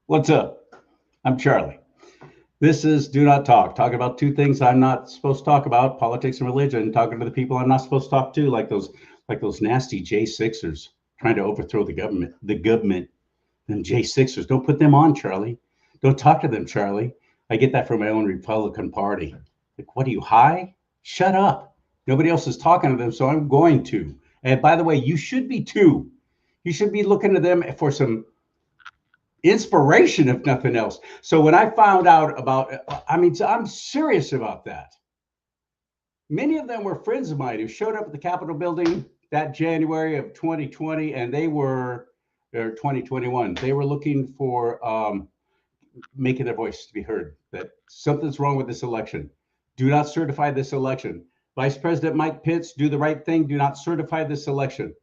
What's up? I'm Charlie. This is Do Not Talk. Talking about two things I'm not supposed to talk about: politics and religion. Talking to the people I'm not supposed to talk to, like those nasty J6'ers trying to overthrow the government. The government, them J6'ers. Don't put them on, Charlie. Don't talk to them, Charlie. I get that from my own Republican Party. Like, what are you high? Shut up. Nobody else is talking to them, so I'm going to. And by the way, you should be too. You should be looking to them for some inspiration, if nothing else. So when I found out about, I mean, I'm serious about that. Many of them were friends of mine who showed up at the Capitol building that January of 2020, and they were, or 2021, they were looking for making their voice to be heard, that something's wrong with this election. Do not certify this election. Vice President Mike Pence, do the right thing. Do not certify this election.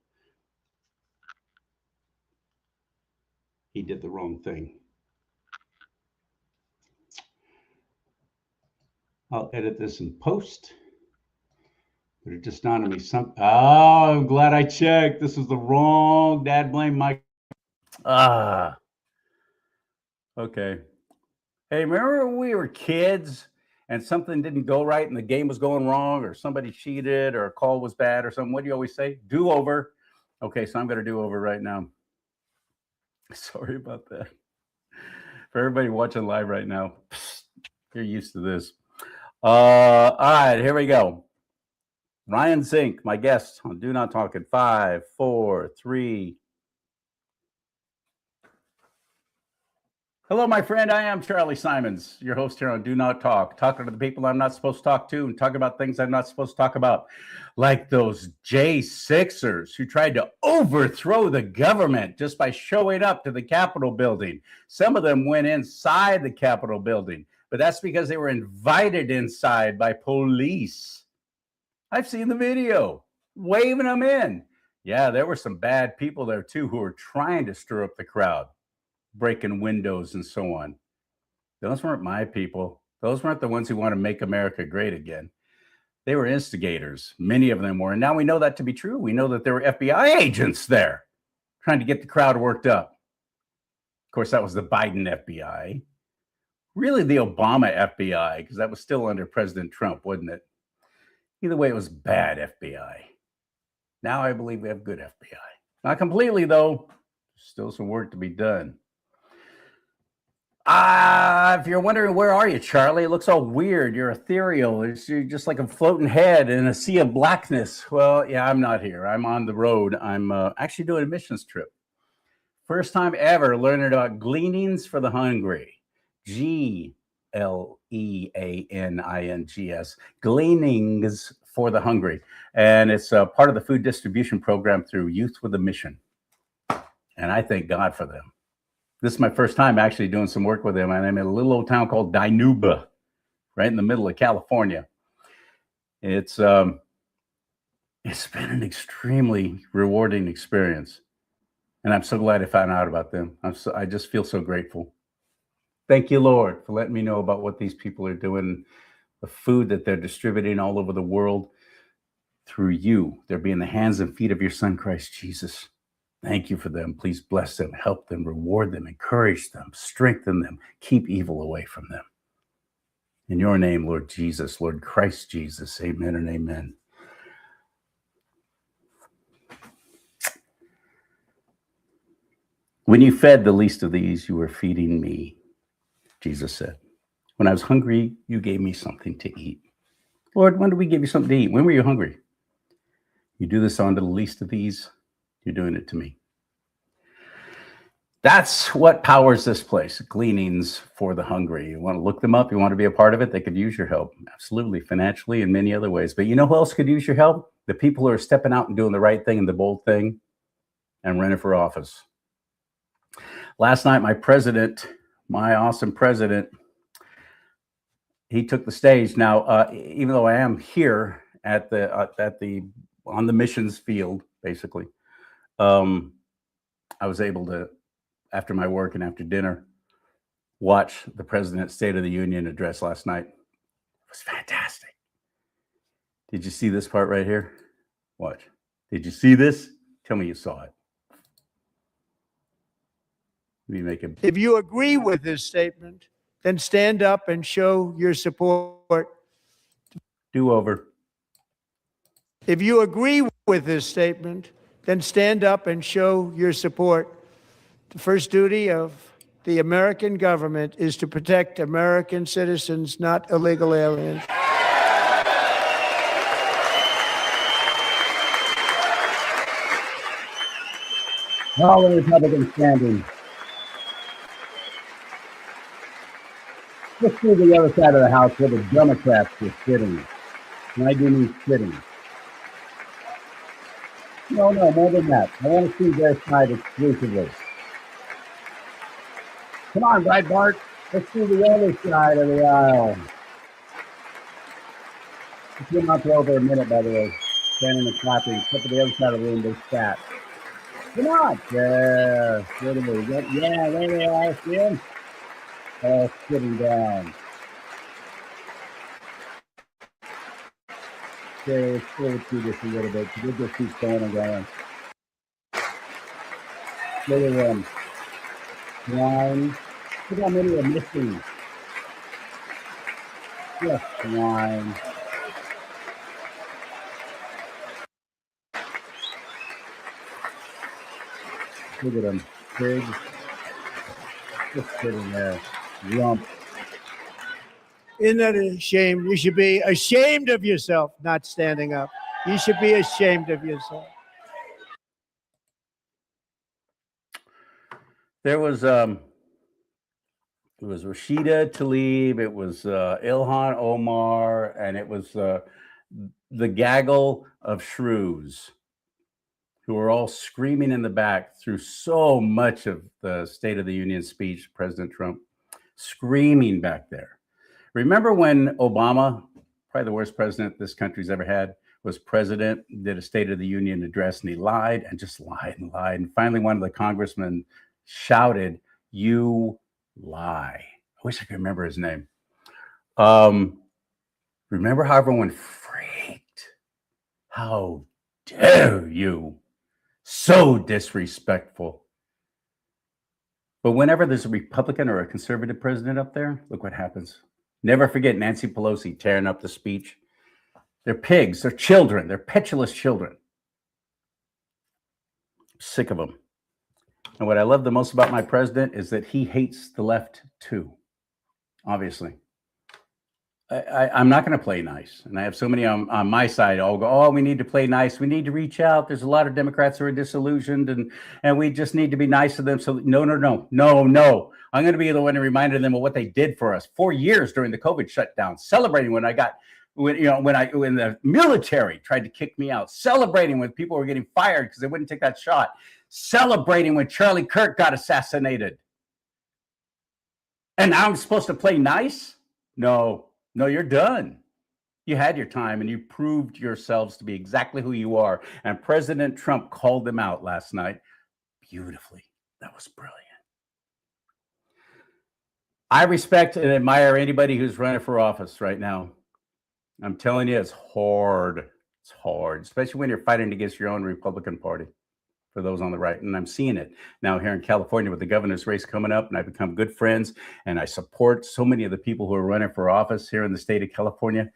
He did the wrong thing. I'll edit this in post. But it just dawned on me I'm glad I checked. This is the wrong dad blame Mike. Ah. Okay. Hey, remember when we were kids and something didn't go right and the game was going wrong, or somebody cheated, or a call was bad or something? What do you always say? Do over. Okay, so I'm going to do over right now. Sorry about that. For everybody watching live right now, you're used to this. All right, here we go. Ryan ZINK, my guest on Do Not Talk in 5, 4, 3. Hello, my friend. I am Charlie Simons, your host here on Do Not Talk, talking to the people I'm not supposed to talk to and talking about things I'm not supposed to talk about, like those J6'ers who tried to overthrow the government just by showing up to the Capitol building. Some of them went inside the Capitol building, but that's because they were invited inside by police. I've seen the video, waving them in. Yeah, there were some bad people there too who were trying to stir up the crowd, breaking windows and so on. Those weren't my people. Those weren't the ones who want to make America great again. They were instigators. Many of them were. And now we know that to be true. We know that there were FBI agents there trying to get the crowd worked up. Of course, that was the Biden FBI. Really the Obama FBI, because that was still under President Trump, wasn't it? Either way, it was bad FBI. Now I believe we have good FBI. Not completely, though. Still some work to be done. If you're wondering, where are you, Charlie? It looks all weird. You're ethereal. You're just like a floating head in a sea of blackness. Well, yeah, I'm not here. I'm on the road. I'm actually doing a missions trip. First time ever learning about gleanings for the hungry. GLEANINGS. Gleanings for the hungry. And it's part of the food distribution program through Youth with a Mission. And I thank God for them. This is my first time actually doing some work with them, and I'm in a little old town called Dinuba, right in the middle of California. It's been an extremely rewarding experience, and I'm so glad I found out about them. I just feel so grateful. Thank you, Lord, for letting me know about what these people are doing, the food that they're distributing all over the world through you. They're being the hands and feet of your Son, Christ Jesus. Thank you for them. Please bless them, help them, reward them, encourage them, strengthen them, keep evil away from them. In your name, Lord Jesus, Lord Christ Jesus, amen and amen. When you fed the least of these, you were feeding me, Jesus said. When I was hungry, you gave me something to eat. Lord, when did we give you something to eat? When were you hungry? You do this unto the least of these, you're doing it to me. That's what powers this place, Gleanings for the Hungry. You want to look them up? You want to be a part of it? They could use your help. Absolutely, financially and many other ways. But you know who else could use your help? The people who are stepping out and doing the right thing and the bold thing and running for office. Last night, my president, my awesome president, he took the stage. Now, even though I am here at the on the missions field, basically, I was able to, after my work and after dinner, watch the President's State of the Union address last night. It was fantastic. Did you see this part right here? Watch. Did you see this? Tell me you saw it. me make it. If you agree with this statement, then stand up and show your support. Do over. If you agree with this statement, then stand up and show your support. The first duty of the American government is to protect American citizens, not illegal aliens. All the Republicans standing. Let's see the other side of the house where the Democrats are sitting. And I do mean sitting. No, more than that. I want to see their side exclusively. Come on, Breitbart. Let's see the other side of the aisle. It's been up for over a minute, by the way. Standing and clapping. Except for the other side of the room, they sat. Come on. There. Where do we go? Yeah, there they are. See them? All sitting down. Okay, let's go through this a little bit. We'll just keep going and going. Look at them. Swine. Look how many are missing. Just swine. Look at them. Pigs. Just sitting there. Lump. Isn't that a shame? You should be ashamed of yourself not standing up. You should be ashamed of yourself. There was it was Rashida Tlaib, it was Ilhan Omar, and it was the gaggle of shrews who were all screaming in the back through so much of the State of the Union speech, President Trump, screaming back there. Remember when Obama, probably the worst president this country's ever had, was president, did a State of the Union address, and he lied and just lied and lied. And finally, one of the congressmen shouted, "You lie." I wish I could remember his name. Remember how everyone freaked? How dare you? So disrespectful. But whenever there's a Republican or a conservative president up there, look what happens. Never forget Nancy Pelosi tearing up the speech. They're pigs. They're children. They're petulant children. I'm sick of them. And what I love the most about my president is that he hates the left too, obviously. I'm not going to play nice. And I have so many on my side all go, oh, we need to play nice. We need to reach out. There's a lot of Democrats who are disillusioned and we just need to be nice to them. So no. I'm going to be the one to remind them of what they did for us 4 years during the COVID shutdown, celebrating when the military tried to kick me out, celebrating when people were getting fired because they wouldn't take that shot, celebrating when Charlie Kirk got assassinated. And now I'm supposed to play nice? No, you're done. You had your time and you proved yourselves to be exactly who you are. And President Trump called them out last night beautifully. That was brilliant. I respect and admire anybody who's running for office right now. I'm telling you, it's hard. It's hard, especially when you're fighting against your own Republican Party, for those on the right. And I'm seeing it now here in California with the governor's race coming up, and I've become good friends, and I support so many of the people who are running for office here in the state of California,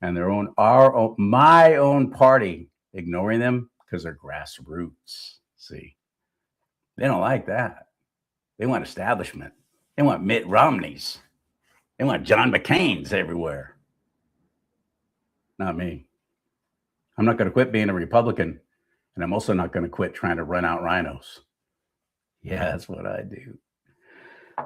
and my own party, ignoring them because they're grassroots. See, they don't like that. They want establishment. They want Mitt Romneys. They want John McCain's everywhere. Not me. I'm not going to quit being a Republican. And I'm also not going to quit trying to run out rhinos. Yeah, that's what I do.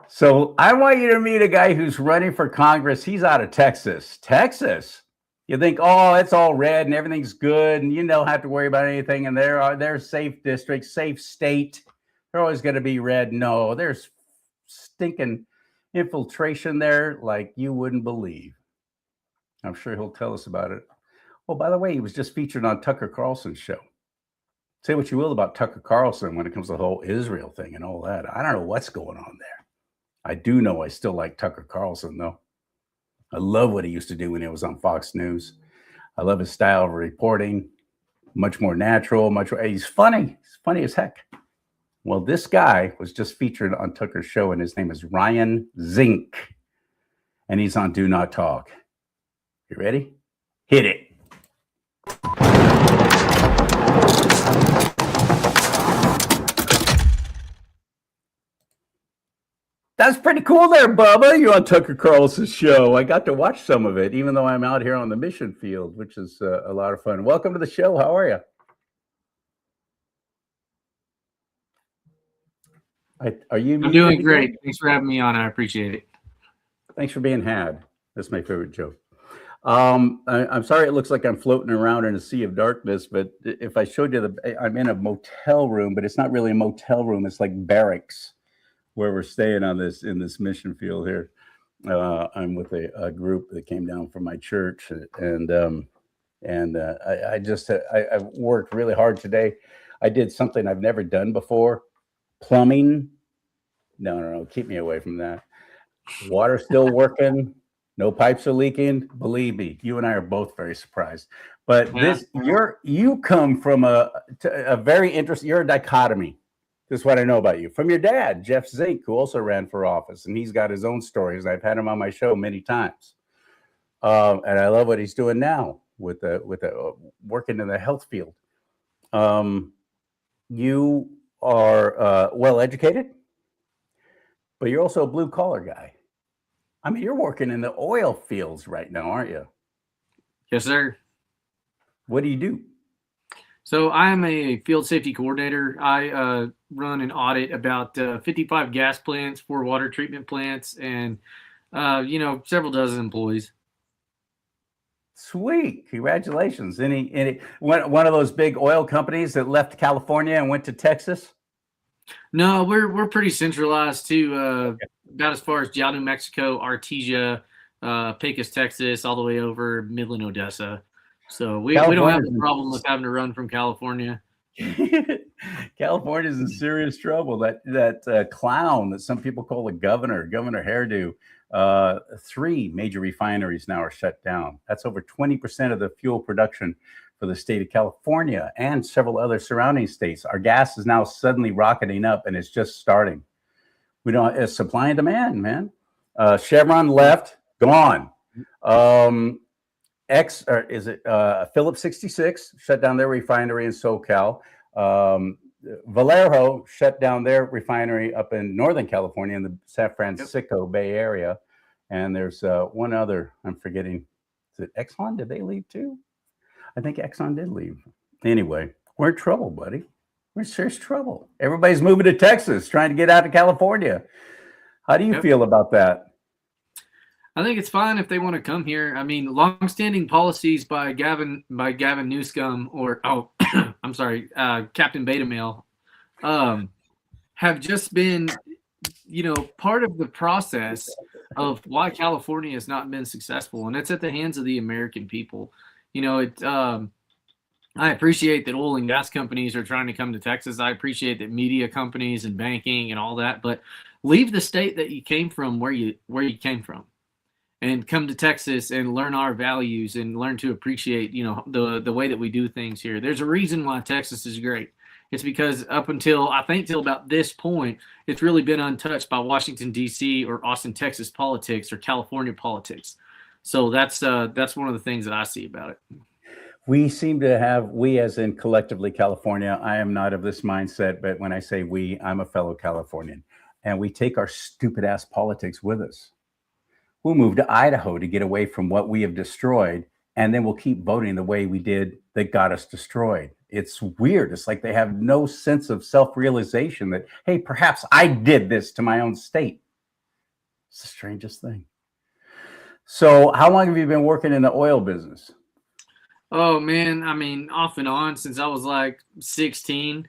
So I want you to meet a guy who's running for Congress. He's out of Texas. Texas? You think, oh, it's all red and everything's good and you don't have to worry about anything. And they're safe districts, safe state. They're always going to be red. No, there's stinking infiltration there like you wouldn't believe. I'm sure he'll tell us about it. Oh, by the way, he was just featured on Tucker Carlson's show. Say what you will about Tucker Carlson when it comes to the whole Israel thing and all that. I don't know what's going on there. I do know I still like Tucker Carlson, though. I love what he used to do when he was on Fox News. I love his style of reporting. Much more natural. He's funny. He's funny as heck. Well, this guy was just featured on Tucker's show, and his name is Ryan ZINK, and he's on Do Not Talk. You ready? Hit it. That's pretty cool there, Bubba. You're on Tucker Carlson's show. I got to watch some of it, even though I'm out here on the mission field, which is a lot of fun. Welcome to the show. How are you? Are you? I'm doing great. Thanks for having me on. I appreciate it. Thanks for being had. That's my favorite joke. I'm sorry it looks like I'm floating around in a sea of darkness, but if I showed you I'm in a motel room, but it's not really a motel room. It's like barracks where we're staying in this mission field here. I'm with a group that came down from my church, and I worked really hard today. I did something I've never done before. Plumbing. No, keep me away from that. Water still working. No pipes are leaking. Believe me, you and I are both very surprised. But you come from a very interesting. You're a dichotomy. This is what I know about you from your dad, Jeff Zink, who also ran for office, and he's got his own stories. I've had him on my show many times, and I love what he's doing now with working in the health field. You are well educated, but you're also a blue collar guy. I mean, you're working in the oil fields right now, aren't you? Yes, sir. What do you do? So I am a field safety coordinator. I run an audit about 55 gas plants, 4 water treatment plants, and several dozen employees. Sweet, congratulations! Any one of those big oil companies that left California and went to Texas? No, we're pretty centralized too. About as far as Jaldo, New Mexico, Artesia, Pecos, Texas, all the way over Midland, Odessa. So we don't have a problem with having to run from California. California's in serious trouble. That clown that some people call the Governor Hairdo. 3 major refineries now are shut down. That's over 20% of the fuel production for the state of California and several other surrounding states. Our gas is now suddenly rocketing up, and it's just starting. It's supply and demand, man. Chevron left, gone. Phillips 66 shut down their refinery in SoCal. Valero shut down their refinery up in Northern California in the San Francisco Bay Area. And there's one other, I'm forgetting. Is it Exxon? Did they leave too? I think Exxon did leave. Anyway, we're in trouble, buddy. We're in serious trouble. Everybody's moving to Texas, trying to get out of California. How do you feel about that? I think it's fine if they want to come here. I mean, longstanding policies by Gavin Newsom I'm sorry, Captain Beta Male, have just been, part of the process of why California has not been successful, and it's at the hands of the American people. I appreciate that oil and gas companies are trying to come to Texas. I appreciate that media companies and banking and all that, but leave the state that you came from where you came from, and come to Texas and learn our values and learn to appreciate, the way that we do things here. There's a reason why Texas is great. It's because up until about this point, it's really been untouched by Washington, D.C. or Austin, Texas politics or California politics. So that's one of the things that I see about it. We seem to have, we as in collectively California, I am not of this mindset, but when I say we, I'm a fellow Californian, and we take our stupid ass politics with us. We'll move to Idaho to get away from what we have destroyed, and then we'll keep voting the way we did that got us destroyed. It's weird. It's like they have no sense of self-realization that, hey, perhaps I did this to my own state. It's the strangest thing. So how long have you been working in the oil business? Oh, man. I mean, off and on since I was like 16.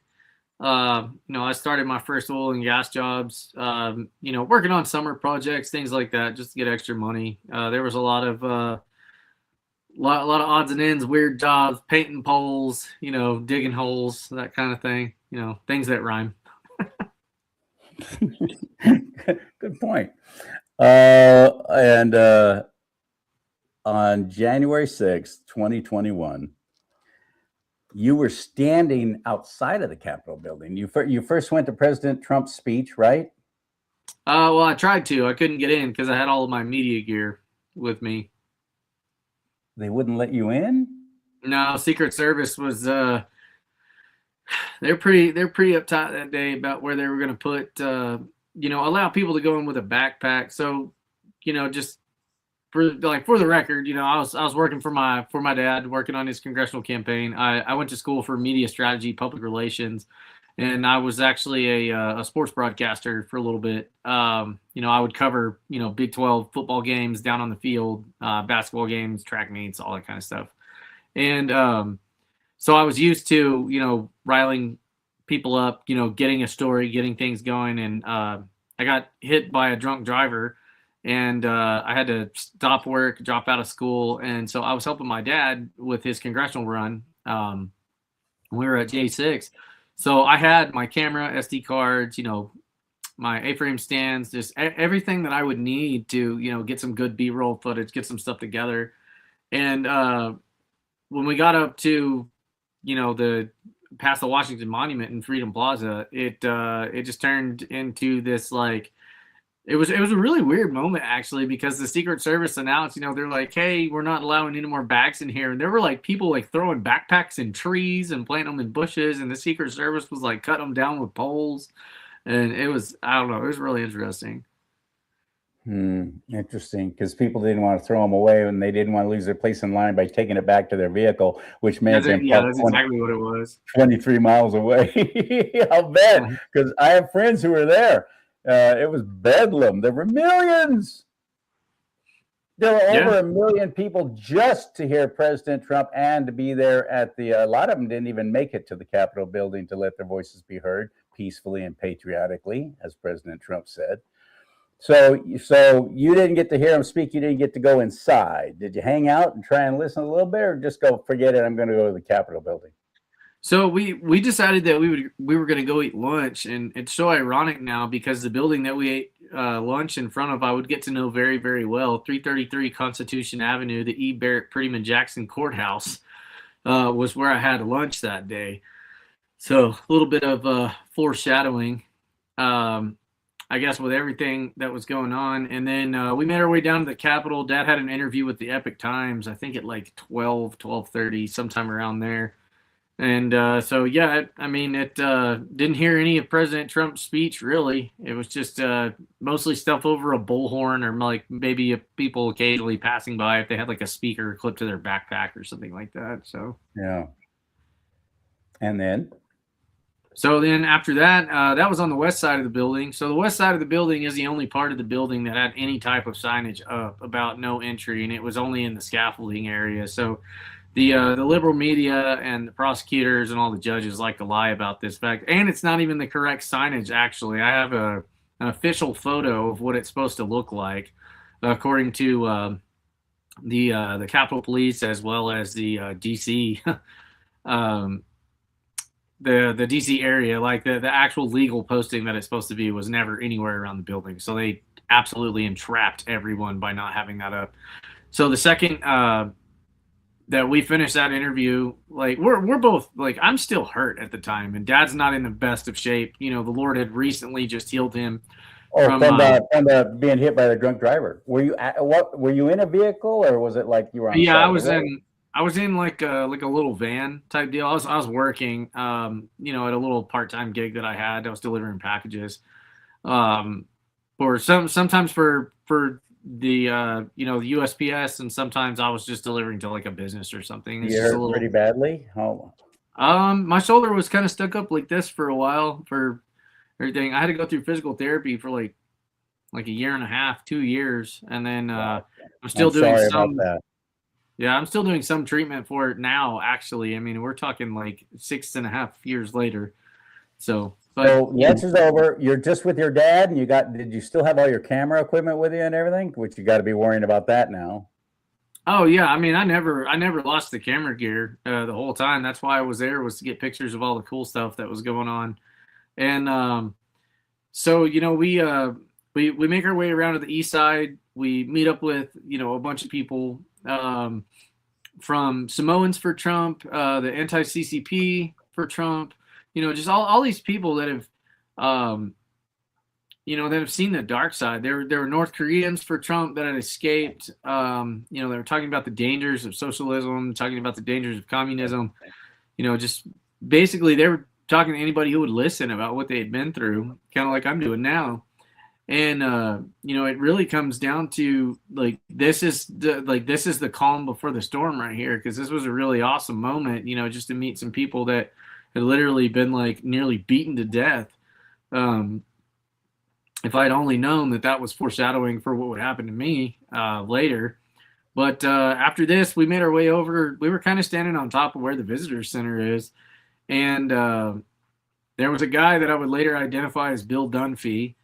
I started my first oil and gas jobs, working on summer projects, things like that, just to get extra money. There was a lot of odds and ends, weird jobs, painting poles, digging holes, that kind of thing, things that rhyme. Good point. On January 6th, 2021, you were standing outside of the Capitol building. You first went to President Trump's speech, right? Well, I tried to. I couldn't get in because I had all of my media gear with me. They wouldn't let you in? No, Secret Service was they're pretty uptight that day about where they were going to put allow people to go in with a backpack. So, just for the record, I was working for my dad, working on his congressional campaign. I went to school for media strategy, public relations, and I was actually a sports broadcaster for a little bit. I would cover Big 12 football games down on the field, basketball games, track meets, all that kind of stuff. And so I was used to riling people up, getting a story, getting things going, and I got hit by a drunk driver. And I had to stop work, drop out of school. And so I was helping my dad with his congressional run. We were at J6. So I had my camera, SD cards, my A-frame stands, just everything that I would need to, get some good B-roll footage, get some stuff together. And when we got up to, past the Washington Monument in Freedom Plaza, it just turned into this it was a really weird moment actually, because the Secret Service announced, they're like, hey, we're not allowing any more bags in here. And there were people throwing backpacks in trees and planting them in bushes. And the Secret Service was cutting them down with poles. And it was, I don't know, it was really interesting. Interesting, because people didn't want to throw them away and they didn't want to lose their place in line by taking it back to their vehicle, which meant that's exactly what it was. 23 miles away. I'll bet, because I have friends who were there. It was bedlam. There were millions. There were over 1 million people just to hear President Trump and to be there at a lot of them didn't even make it to the Capitol building to let their voices be heard peacefully and patriotically, as President Trump said. So you didn't get to hear him speak. You didn't get to go inside. Did you hang out and try and listen a little bit, or just go, forget it, I'm going to go to the Capitol building? So we decided that we were going to go eat lunch, and it's so ironic now because the building that we ate lunch in front of, I would get to know very, very well. 333 Constitution Avenue, the E. Barrett Prettyman Jackson Courthouse, was where I had lunch that day. So a little bit of foreshadowing, I guess, with everything that was going on. And then we made our way down to the Capitol. Dad had an interview with the Epic Times, I think at 12:30, sometime around there. And so, yeah, it didn't hear any of President Trump's speech, really. It was just mostly stuff over a bullhorn, or maybe people occasionally passing by if they had a speaker clipped to their backpack or something like that. So, yeah. And then? So then after that, that was on the west side of the building. So the west side of the building is the only part of the building that had any type of signage up about no entry, and it was only in the scaffolding area. So the liberal media and the prosecutors and all the judges like to lie about this fact, and it's not even the correct signage. Actually, I have an official photo of what it's supposed to look like, according to the Capitol Police as well as the DC. The DC area, the actual legal posting that it's supposed to be, was never anywhere around the building. So they absolutely entrapped everyone by not having that up. So the second that we finished that interview, we're both I'm still hurt at the time, and Dad's not in the best of shape. The Lord had recently just healed him. From the being hit by the drunk driver. Were you in a vehicle, or was it you were on? Yeah, I was in a little van type deal. I was working, at a little part-time gig that I had. I was delivering packages, sometimes for the the USPS, and sometimes I was just delivering to a business or something. You hurt pretty badly? How? My shoulder was kind of stuck up like this for a while for everything. I had to go through physical therapy for a year and a half, 2 years, and then I'm still doing some. About that. Yeah, I'm still doing some treatment for it now, actually. I mean, we're talking 6.5 years later. So lunch is over. You're just with your dad, and did you still have all your camera equipment with you and everything? Which you got to be worrying about that now. Oh yeah, I mean, I never lost the camera gear the whole time. That's why I was there, was to get pictures of all the cool stuff that was going on. And so we make our way around to the east side. We meet up with a bunch of people. from Samoans for Trump, the anti-CCP for Trump, just all these people that have, that have seen the dark side. There were North Koreans for Trump that had escaped. They were talking about the dangers of socialism, talking about the dangers of communism. Just basically they were talking to anybody who would listen about what they had been through, kind of like I'm doing now. And it really comes down to this is the calm before the storm right here, because this was a really awesome moment, just to meet some people that had literally been nearly beaten to death. If I had only known that was foreshadowing for what would happen to me later. But after this, we made our way over. We were kind of standing on top of where the visitor center is, and there was a guy that I would later identify as Bill Dunphy,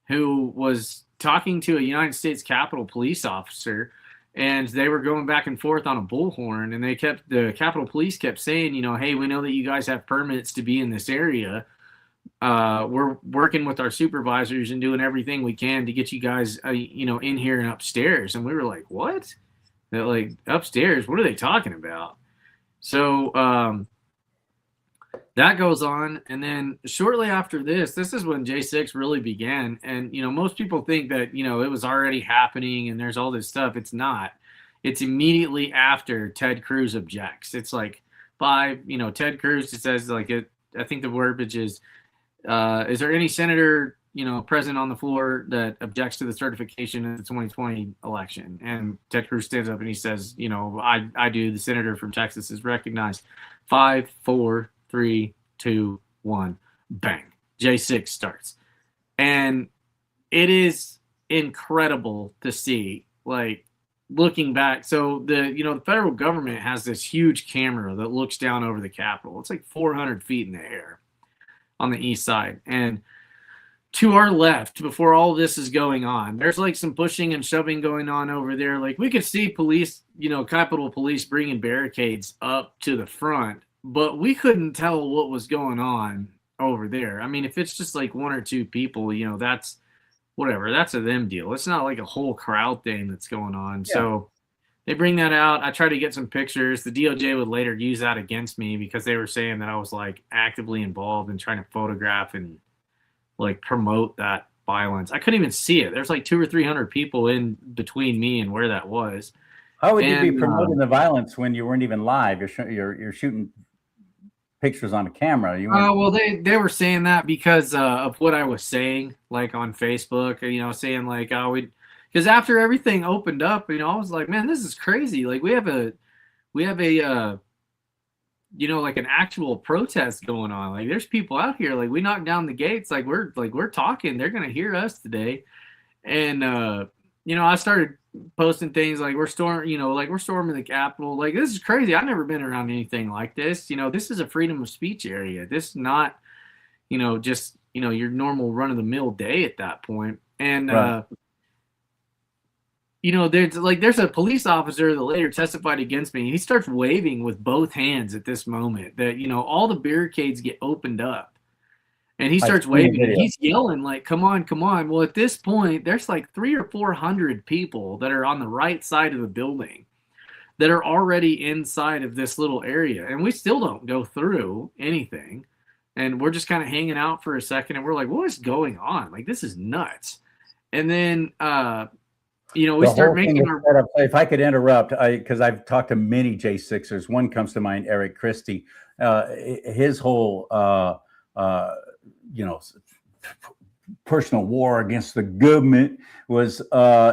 who was talking to a United States Capitol police officer, and they were going back and forth on a bullhorn, and the Capitol Police kept saying, hey, we know that you guys have permits to be in this area. We're working with our supervisors and doing everything we can to get you guys, in here and upstairs. And we were like, what? They're like, upstairs? What are they talking about? So, that goes on, and then shortly after this is when J6 really began. And most people think that it was already happening and there's all this stuff. It's not. It's immediately after Ted Cruz objects. It's like Ted Cruz. It says I think the verbiage is there any senator present on the floor that objects to the certification of the 2020 election? And Ted Cruz stands up and he says, I do. The senator from Texas is recognized. 5, 4, 3, 2, 1, bang. J6 starts. And it is incredible to see, looking back. So the federal government has this huge camera that looks down over the Capitol. It's 400 feet in the air on the east side. And to our left, before all this is going on, there's some pushing and shoving going on over there. We could see police, Capitol Police bringing barricades up to the front, but we couldn't tell what was going on over there. I mean, if it's just 1 or 2 people, that's whatever. That's a them deal. It's not a whole crowd thing that's going on. Yeah. So they bring that out. I try to get some pictures. The DOJ would later use that against me because they were saying that I was actively involved in trying to photograph and promote that violence. I couldn't even see it. There's 200 or 300 people in between me and where that was. How would you be promoting the violence when you weren't even live? You're shooting pictures on a camera. Well, they were saying that because of what I was saying, on Facebook, saying because after everything opened up, I was like, man, this is crazy. We have a an actual protest going on. There's people out here. We knocked down the gates. We're talking. They're gonna hear us today. And I started posting things we're storming the Capitol. This is crazy. I've never been around anything like this. This is a freedom of speech area. This is not, just your normal run of the mill day at that point. And right. There's a police officer that later testified against me. He starts waving with both hands at this moment that, all the barricades get opened up. And he starts waving and he's yelling come on, come on. Well, at this point, there's 300 or 400 people that are on the right side of the building that are already inside of this little area. And we still don't go through anything. And we're just kind of hanging out for a second. And we're like, what is going on? This is nuts. And then, we start making our. If I could interrupt, because I've talked to many J6'ers. One comes to mind, Eric Christie. His whole, personal war against the government was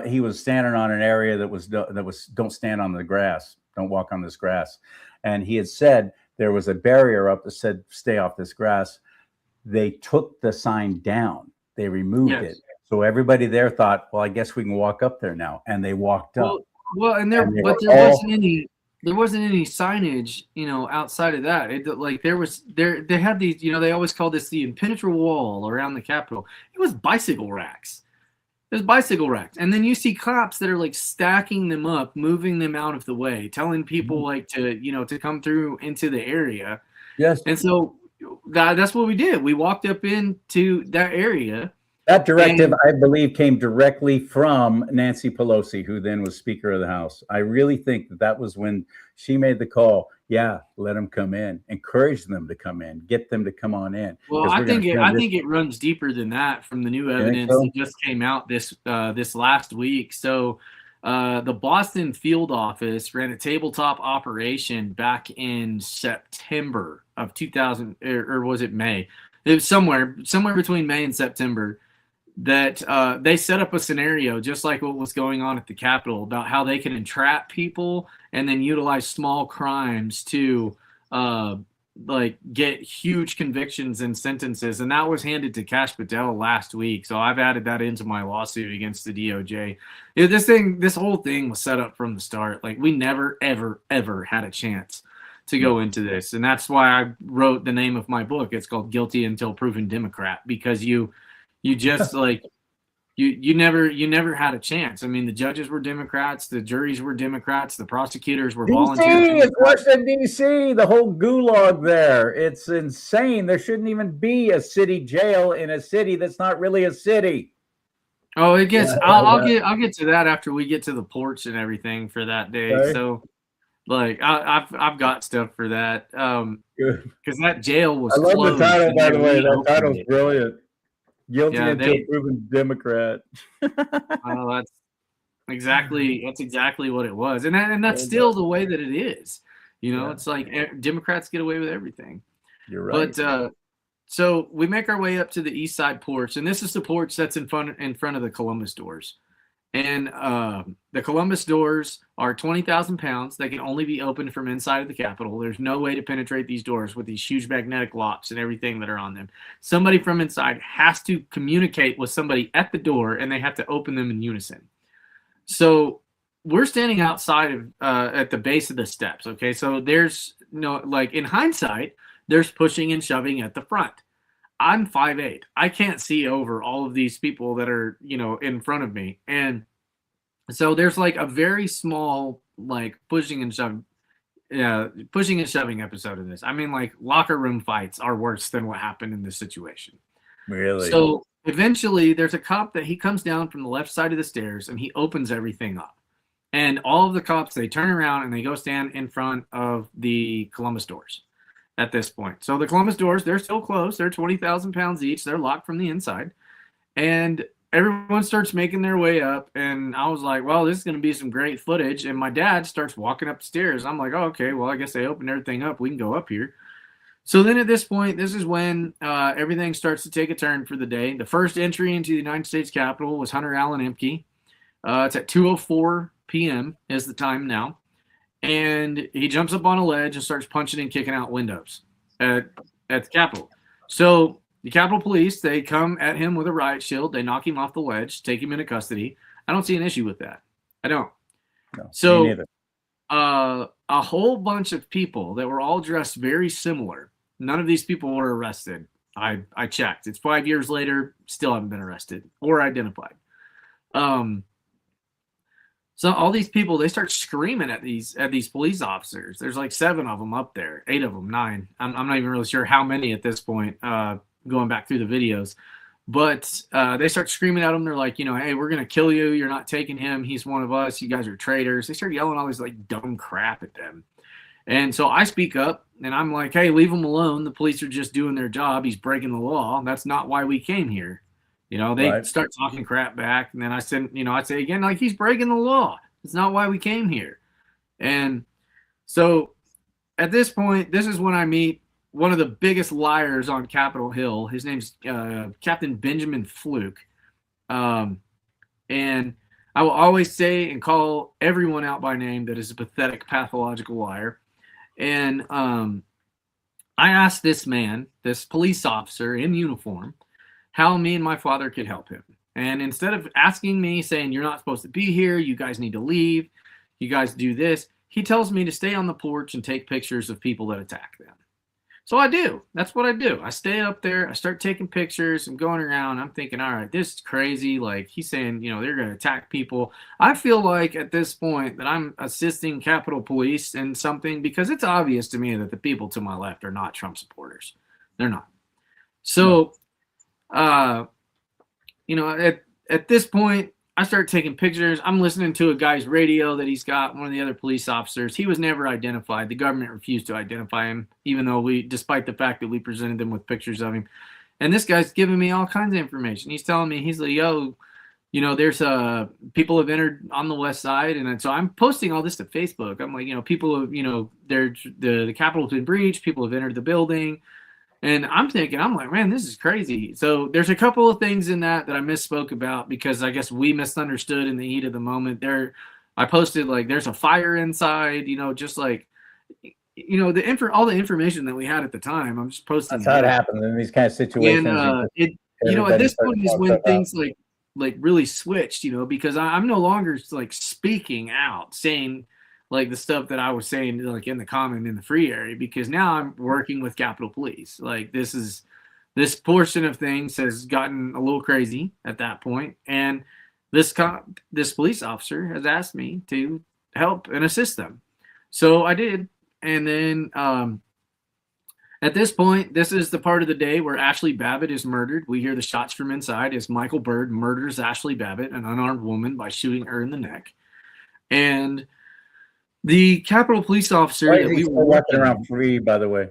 he was standing on an area that was don't stand on the grass, don't walk on this grass, and he had said there was a barrier up that said stay off this grass. They took the sign down. They removed it. So everybody there thought, well, I guess we can walk up there now, and they walked up. Well, there wasn't any signage, outside of that. They had these, they always call this the impenetrable wall around the Capitol. It was bicycle racks. There's bicycle racks, and then you see cops that are stacking them up, moving them out of the way, telling people to come through into the area. Yes, and so that's what we did. We walked up into that area. That directive, And I believe, came directly from Nancy Pelosi, who then was Speaker of the House. I really think that was when she made the call. Yeah, let them come in, encourage them to come in, get them to come on in, well, because I we're going think to it, turn I this. think it runs deeper than that from the new You think evidence so? that just came out this last week. So, the Boston field office ran a tabletop operation back in September of 2000, or was it May? It was somewhere between May and September that they set up a scenario just like what was going on at the Capitol about how they can entrap people and then utilize small crimes to uh, like get huge convictions and sentences. And that was handed to Kash Patel last week. So I've added that into my lawsuit against the DOJ. This whole thing was set up from the start. Like we never, ever, ever had a chance to go into this. And that's why I wrote the name of my book. It's called Guilty Until Proven Democrat, because you just like you never had a chance. I mean, the judges were Democrats, the juries were Democrats, the prosecutors were volunteer DC, it's worse Democrats. than DC. The whole gulag there. It's insane. There shouldn't even be a city jail in a city that's not really a city. Oh, it gets. Yeah, I'll get to that after we get to the porch and everything for that day. okay. So, like, I've got stuff for that. Good. Because that jail was I love the closed. title, and by they the way. That reopened title's it. brilliant. Guilty Yeah, until proven Democrat. that's exactly what it was, and that's still the way that it is. You know, it's like Democrats get away with everything. You're right. But so we make our way up to the east side porch, and this is the porch that's in front of the Columbus doors. And the Columbus doors are 20,000 pounds. They can only be opened from inside of the Capitol. There's no way to penetrate these doors with these huge magnetic locks and everything that are on them. Somebody from inside has to communicate with somebody at the door, and they have to open them in unison. So we're standing outside of at the base of the steps. Okay, so there's like in hindsight, there's pushing and shoving at the front. I'm 5'8". I can't see over all of these people that are, in front of me. And so there's like a very small, like pushing and shoving episode of this. I mean, like locker room fights are worse than what happened in this situation. Really? So eventually there's a cop that he comes down from the left side of the stairs and he opens everything up. And all of the cops, they turn around and they go stand in front of the Columbus doors. At this point. So the Columbus doors, they're still closed. They're 20,000 pounds each. They're locked from the inside. And everyone starts making their way up. And I was like, well, this is going to be some great footage. And my dad starts walking up the stairs. I'm like, oh, okay, well, I guess they opened everything up. We can go up here. So then at this point, this is when everything starts to take a turn for the day. The first entry into the United States Capitol was Hunter Allen Empke. It's at 2:04 p.m. is the time now. And he jumps up on a ledge and starts punching and kicking out windows at the Capitol. So the Capitol Police, they come at him with a riot shield. They knock him off the ledge, take him into custody. I don't see an issue with that. I don't. No, so me neither. A whole bunch of people that were all dressed very similar. None of these people were arrested. I checked. It's 5 years later, still haven't been arrested or identified. So all these people, they start screaming at these police officers. There's like 7 of them up there, 8 of them, 9. I'm not even really sure how many at this point, going back through the videos. But they start screaming at them. They're like, hey, we're going to kill you. You're not taking him. He's one of us. You guys are traitors. They start yelling all this like dumb crap at them. And so I speak up and I'm like, hey, leave him alone. The police are just doing their job. He's breaking the law. That's not why we came here. They start talking crap back. And then I said, I'd say again, like, he's breaking the law. It's not why we came here. And so at this point, this is when I meet one of the biggest liars on Capitol Hill. His name's Captain Benjamin Fluke. And I will always say and call everyone out by name that is a pathetic, pathological liar. And I asked this man, this police officer in uniform, how me and my father could help him. And instead of asking me, saying, you're not supposed to be here, you guys need to leave, you guys do this, he tells me to stay on the porch and take pictures of people that attack them. So I do. That's what I do. I stay up there. I start taking pictures. I'm going around. I'm thinking, all right, this is crazy. Like, he's saying, they're going to attack people. I feel like at this point that I'm assisting Capitol Police in something because it's obvious to me that the people to my left are not Trump supporters. They're not. So at this point, I started taking pictures. I'm listening to a guy's radio that he's got, one of the other police officers. He was never identified. The government refused to identify him, even though despite the fact that we presented them with pictures of him. And this guy's giving me all kinds of information. He's telling me, he's like, yo, there's people have entered on the west side. And so I'm posting all this to Facebook. I'm like, people have, the Capitol's been breached. People have entered the building. And I'm like, man, this is crazy. So there's a couple of things in that I misspoke about because I guess we misunderstood in the heat of the moment. I posted like there's a fire inside, just like, all the information that we had at the time. I'm just posting. That's how it happens in these kind of situations. And at this point is when things like really switched, because I'm no longer like speaking out, saying like the stuff that I was saying like in the comment in the free area, because now I'm working with Capitol Police. Like this portion of things has gotten a little crazy at that point, and this police officer has asked me to help and assist them, so I did. And then at this point, this is the part of the day where Ashley Babbitt is murdered. We hear the shots from inside as Michael Byrd murders Ashley Babbitt, an unarmed woman, by shooting her in the neck. And the Capitol Police officer that we were walking around free, by the way.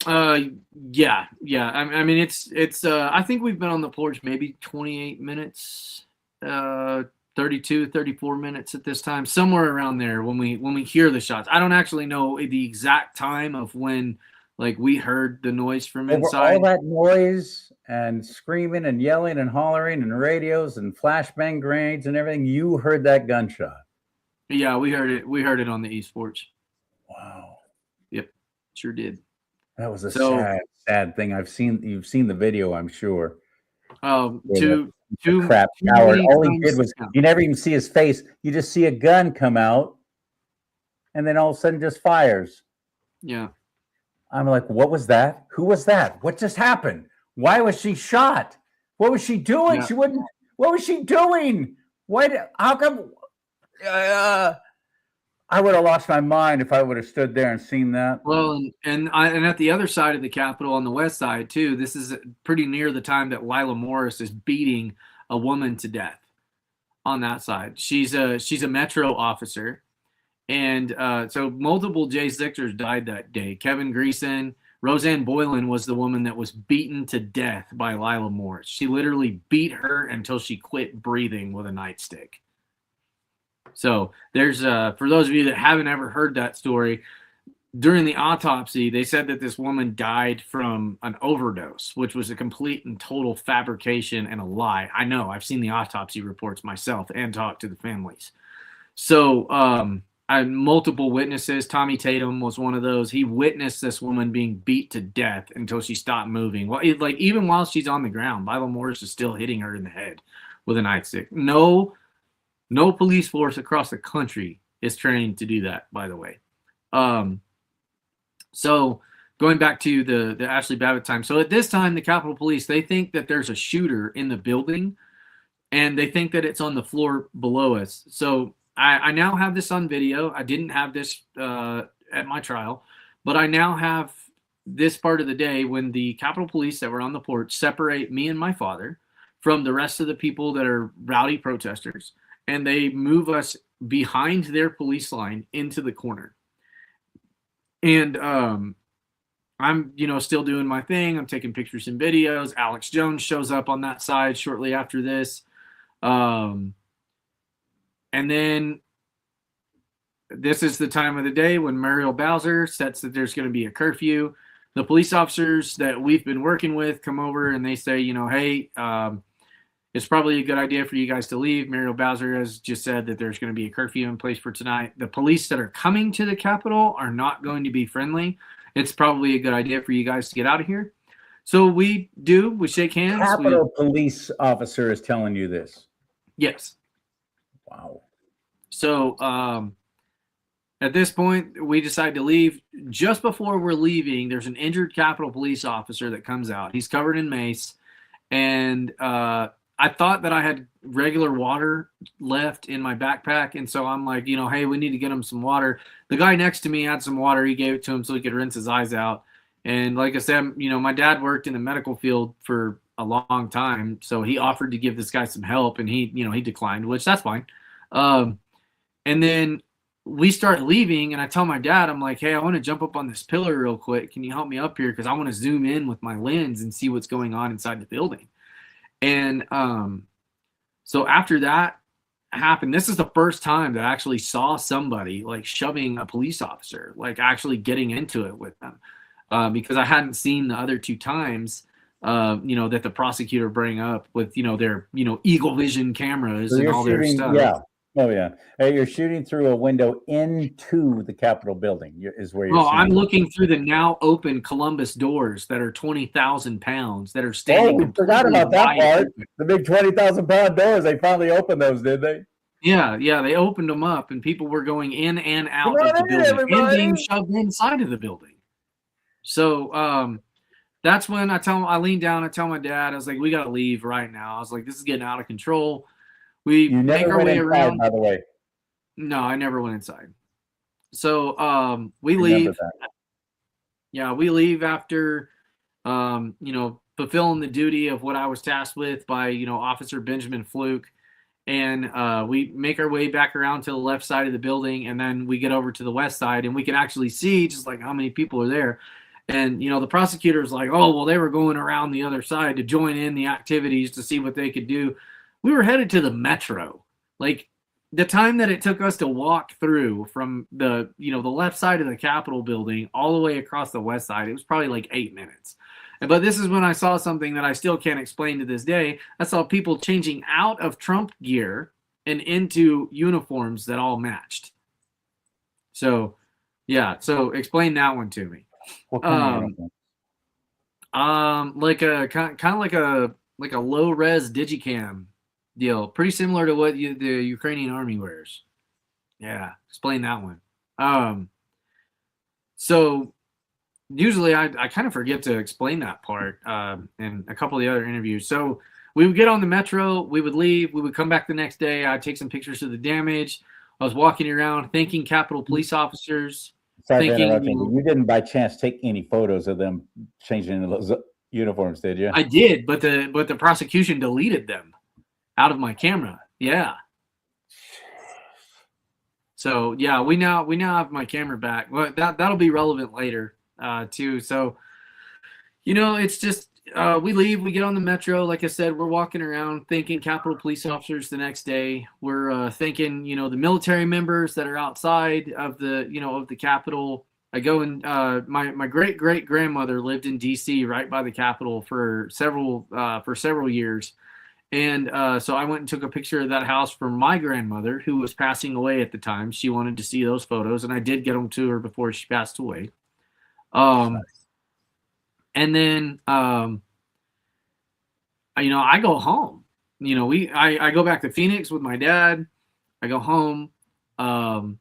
Yeah. I mean, it's. I think we've been on the porch maybe 28 minutes, 32, 34 minutes at this time, somewhere around there when we hear the shots. I don't actually know the exact time of when like we heard the noise from inside. All that noise and screaming and yelling and hollering and radios and flashbang grenades and everything, you heard that gunshot. Yeah, we heard it. We heard it on the East Porch. Wow. Yep, sure did. That was a sad thing. You've seen the video, I'm sure. Two crap Howard. All he did was you never even see his face. You just see a gun come out, and then all of a sudden just fires. Yeah. I'm like, what was that? Who was that? What just happened? Why was she shot? What was she doing? Yeah. She wouldn't. What was she doing? How come? I would have lost my mind if I would have stood there and seen that. Well, and at the other side of the Capitol, on the west side too, this is pretty near the time that Lila Morris is beating a woman to death. On that side, she's a Metro officer, and so multiple j6'ers died that day. Kevin Greason, Roseanne Boylan was the woman that was beaten to death by Lila Morris. She literally beat her until she quit breathing with a nightstick. So there's for those of you that haven't ever heard that story, during the autopsy, they said that this woman died from an overdose, which was a complete and total fabrication and a lie. I know, I've seen the autopsy reports myself and talked to the families. So I had multiple witnesses. Tommy Tatum was one of those. He witnessed this woman being beat to death until she stopped moving. Well, like even while she's on the ground, Lila Morris is still hitting her in the head with a nightstick. No police force across the country is trained to do that, by the way. So going back to the Ashley Babbitt time. So at this time, the Capitol Police, they think that there's a shooter in the building, and they think that it's on the floor below us. So I now have this on video. I didn't have this at my trial, but I now have this part of the day when the Capitol Police that were on the porch separate me and my father from the rest of the people that are rowdy protesters. And they move us behind their police line into the corner. And I'm, still doing my thing. I'm taking pictures and videos. Alex Jones shows up on that side shortly after this. And then this is the time of the day when Muriel Bowser sets that there's going to be a curfew. The police officers that we've been working with come over and they say, hey, it's probably a good idea for you guys to leave. Muriel Bowser has just said that there's going to be a curfew in place for tonight. The police that are coming to the Capitol are not going to be friendly. It's probably a good idea for you guys to get out of here. So we shake hands. Capitol Police officer is telling you this. Yes. Wow. So at this point, we decide to leave. Just before we're leaving, there's an injured Capitol Police officer that comes out. He's covered in mace. And I thought that I had regular water left in my backpack. And so I'm like, hey, we need to get him some water. The guy next to me had some water. He gave it to him so he could rinse his eyes out. And like I said, my dad worked in the medical field for a long time. So he offered to give this guy some help, and he declined, which that's fine. And then we start leaving, and I tell my dad, I'm like, hey, I want to jump up on this pillar real quick. Can you help me up here? Because I want to zoom in with my lens and see what's going on inside the building. And so after that happened, this is the first time that I actually saw somebody like shoving a police officer, like actually getting into it with them, because I hadn't seen the other 2 times, that the prosecutor bring up with, their, Eagle Vision cameras So and you're all their shooting, stuff. yeah. Oh yeah. You're shooting through a window into the Capitol building. Is where you're. Well, I'm shooting. looking through the now open Columbus doors that are 20,000 pounds that are Oh, standing. we forgot completely about that wide part. open. The big 20,000-pound doors. They finally opened those, did they? Yeah, they opened them up, and people were going in and out Come of on the in, building and being everybody. shoved inside of the building. So that's when I leaned down, I tell my dad, I was like, we got to leave right now. I was like, this is getting out of control. We You make never our went way inside, around. by the way. No, I never went inside. So we Remember leave. that. Yeah, we leave after fulfilling the duty of what I was tasked with by, Officer Benjamin Fluke. And we make our way back around to the left side of the building, and then we get over to the west side, and we can actually see just like how many people are there. And, the prosecutor's like, oh, well, they were going around the other side to join in the activities to see what they could do. We were headed to the metro. Like, the time that it took us to walk through from the left side of the Capitol building all the way across the west side, it was probably like 8 minutes. But this is when I saw something that I still can't explain to this day. I saw people changing out of Trump gear and into uniforms that all matched. So, yeah. So explain that one to me. What kind of uniform? Like a kind of like a low res digicam deal, pretty similar to what the Ukrainian army wears. Yeah, explain that one. So usually I kind of forget to explain that part in a couple of the other interviews. So we would get on the metro, we would leave, we would come back the next day. I'd take some pictures of the damage. I was walking around thanking Capitol police officers. Sorry to interrupt you, but you didn't by chance take any photos of them changing into those uniforms, did you? I did, but the prosecution deleted them out of my camera. Yeah. So yeah, we now have my camera back. Well, that'll be relevant later too. So it's just we leave, we get on the metro. Like I said, we're walking around thanking Capitol police officers the next day. We're thanking the military members that are outside of the of the Capitol. I go and my great grandmother lived in D.C. right by the Capitol for several years. And so I went and took a picture of that house for my grandmother, who was passing away at the time. She wanted to see those photos, and I did get them to her before she passed away. And then, I go home. I go back to Phoenix with my dad. I go home. I'm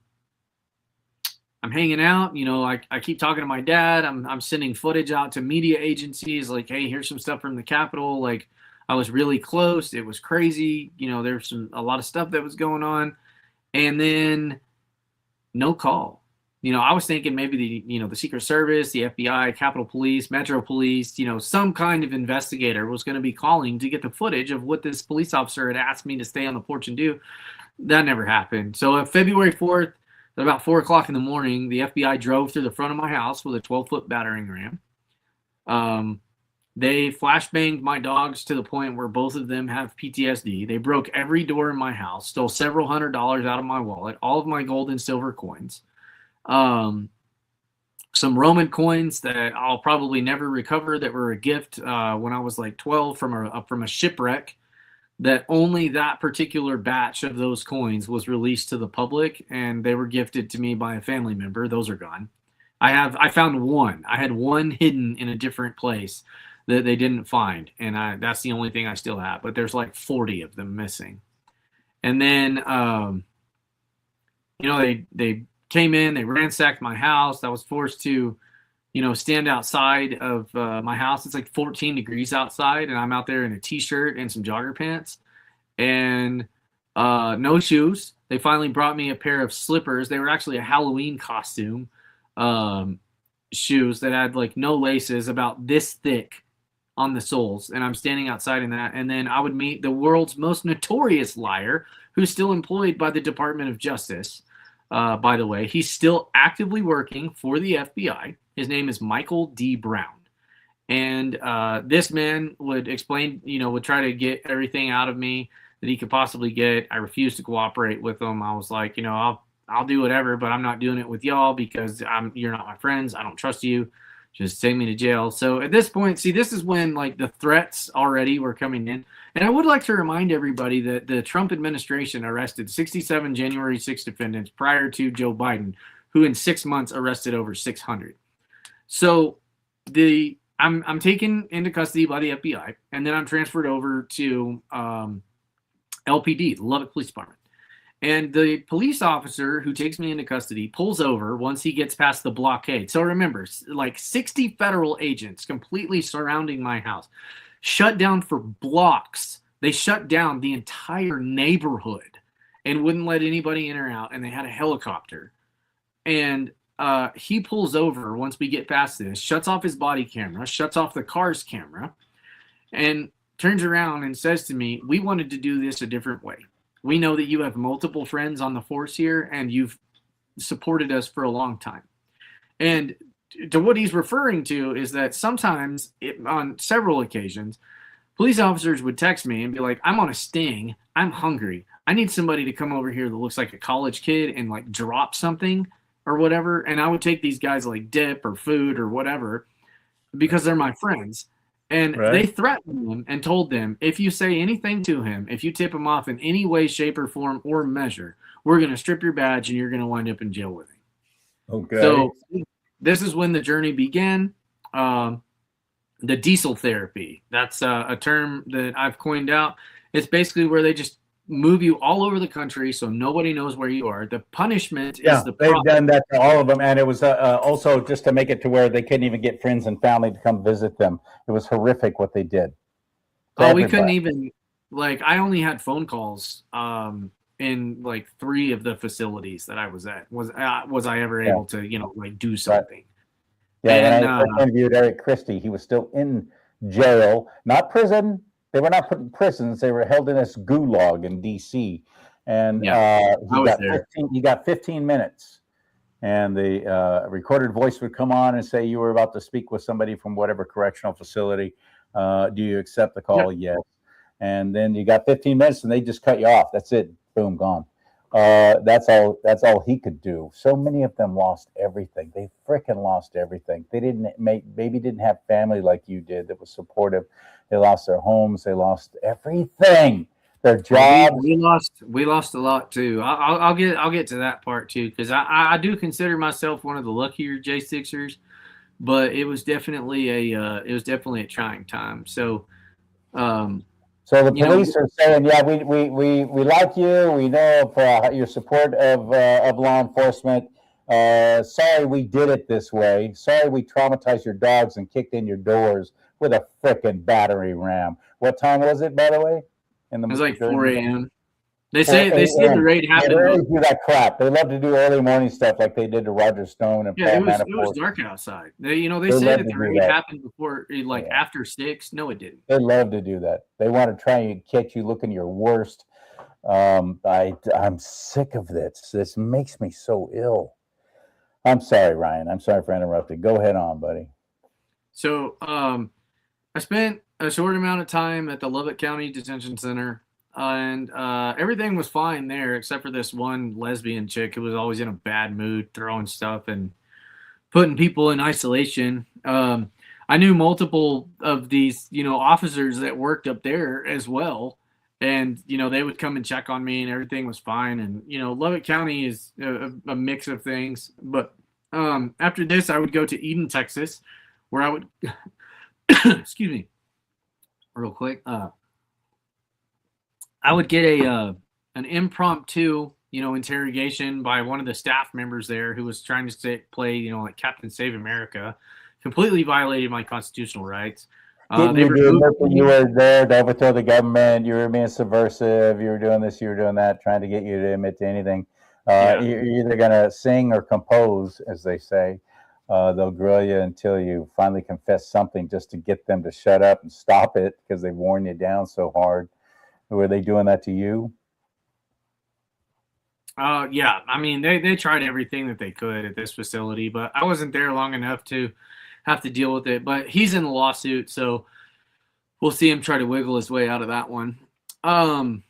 hanging out. I keep talking to my dad. I'm sending footage out to media agencies, like, hey, here's some stuff from the Capitol. Like, I was really close. It was crazy. There's a lot of stuff that was going on. And then no call. I was thinking maybe the Secret Service, the FBI, Capitol Police, Metro Police, some kind of investigator was going to be calling to get the footage of what this police officer had asked me to stay on the porch and do. That never happened. So February 4th, at about 4 o'clock in the morning, the FBI drove through the front of my house with a 12-foot battering ram. They flashbanged my dogs to the point where both of them have PTSD. They broke every door in my house, stole several $100s out of my wallet, all of my gold and silver coins, some Roman coins that I'll probably never recover that were a gift when I was like 12 from a shipwreck. That only that particular batch of those coins was released to the public, and they were gifted to me by a family member. Those are gone. I found one. I had one hidden in a different place that they didn't find, and that's the only thing I still have. But there's like 40 of them missing. And then, they came in, they ransacked my house. I was forced to, stand outside of my house. It's like 14 degrees outside, and I'm out there in a t-shirt and some jogger pants and no shoes. They finally brought me a pair of slippers. They were actually a Halloween costume shoes that had like no laces, about this thick, on the Souls, and I'm standing outside in that. And then I would meet the world's most notorious liar, who's still employed by the Department of Justice. By the way, he's still actively working for the FBI. His name is Michael D. Brown. And this man would explain, would try to get everything out of me that he could possibly get. I refused to cooperate with him. I was like, I'll do whatever, but I'm not doing it with y'all because you're not my friends. I don't trust you. Just take me to jail. So at this point, see, this is when like the threats already were coming in. And I would like to remind everybody that the Trump administration arrested 67 January 6 defendants prior to Joe Biden, who in 6 months arrested over 600. So I'm taken into custody by the FBI, and then I'm transferred over to LPD, the Lubbock Police Department. And the police officer who takes me into custody pulls over once he gets past the blockade. So remember, like 60 federal agents completely surrounding my house, shut down for blocks. They shut down the entire neighborhood and wouldn't let anybody in or out. And they had a helicopter. And he pulls over once we get past this, shuts off his body camera, shuts off the car's camera, and turns around and says to me, "We wanted to do this a different way. We know that you have multiple friends on the force here, and you've supported us for a long time." And to what he's referring to is that sometimes, on several occasions, police officers would text me and be like, "I'm on a sting. I'm hungry. I need somebody to come over here that looks like a college kid and like drop something or whatever." And I would take these guys like dip or food or whatever because they're my friends. And they threatened them and told them, if you say anything to him, if you tip him off in any way, shape, or form or measure, we're going to strip your badge and you're going to wind up in jail with him. Okay. So this is when the journey began. The diesel therapy, that's a term that I've coined out. It's basically where they just move you all over the country so nobody knows where you are. The punishment is the they've done that to all of them, and it was also just to make it to where they couldn't even get friends and family to come visit them. It was horrific what they did. We couldn't even, like, I only had phone calls in like 3 of the facilities that I was at. Was I ever able to, like do something? Yeah, and when I interviewed Eric Christie, he was still in jail, not prison. They were not put in prisons. They were held in this gulag in D.C. And he got 15 minutes. And the recorded voice would come on and say, "You were about to speak with somebody from whatever correctional facility. Do you accept the call?" Yes. And then you got 15 minutes and they just cut you off. That's it. Boom, gone. That's all he could do. So many of them lost everything. They freaking lost everything. They maybe didn't have family like you did that was supportive. They lost their homes. They lost everything. Their jobs. We lost a lot too. I'll get to that part too, because I do consider myself one of the luckier J6'ers, but it was definitely a trying time. So So the police are saying, "Yeah, we like you. We know of your support of law enforcement. Sorry we did it this way. Sorry we traumatized your dogs and kicked in your doors with a frickin' battery ram." What time was it, by the way? It was like 4 a.m. They say the raid happened. They always do that crap. They love to do early morning stuff like they did to Roger Stone and Paul Manafort. It was dark outside. They say that the raid happened before, after 6. No, it didn't. They love to do that. They want to try and catch you looking your worst. I'm sick of this. This makes me so ill. I'm sorry, Ryan. I'm sorry for interrupting. Go ahead on, buddy. So I spent a short amount of time at the Lubbock County Detention Center, and everything was fine there except for this one lesbian chick who was always in a bad mood, throwing stuff and putting people in isolation. I knew multiple of these, officers that worked up there as well. And, they would come and check on me and everything was fine. And, Lubbock County is a mix of things. But after this, I would go to Eden, Texas, where I would, excuse me, real quick. I would get an impromptu, interrogation by one of the staff members there who was trying to play, like Captain Save America, completely violated my constitutional rights. You were there to overthrow the government. You were being subversive. You were doing this. You were doing that, trying to get you to admit to anything. You're either going to sing or compose, as they say. They'll grill you until you finally confess something just to get them to shut up and stop it because they've worn you down so hard. Were they doing that to you? Yeah, I mean, they tried everything that they could at this facility, but I wasn't there long enough to have to deal with it. But he's in the lawsuit, so we'll see him try to wiggle his way out of that one. And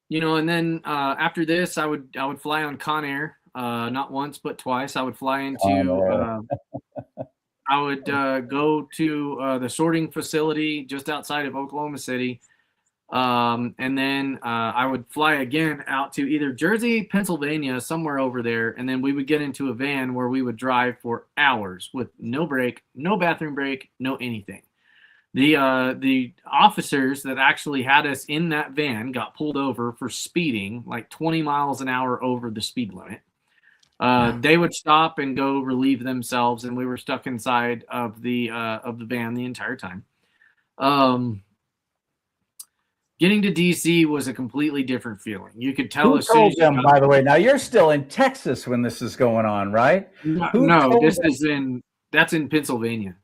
then after this, I would fly on Conair, not once but twice. I would fly into I would go to the sorting facility just outside of Oklahoma City. And then I would fly again out to either Jersey, Pennsylvania, somewhere over there. And then we would get into a van where we would drive for hours with no break, no bathroom break, no anything. The officers that actually had us in that van got pulled over for speeding like 20 miles an hour over the speed limit. They would stop and go relieve themselves, and we were stuck inside of the van the entire time. Getting to DC was a completely different feeling. You could tell as soon as you by the way. Now you're still in Texas when this is going on, right? No, that's in Pennsylvania.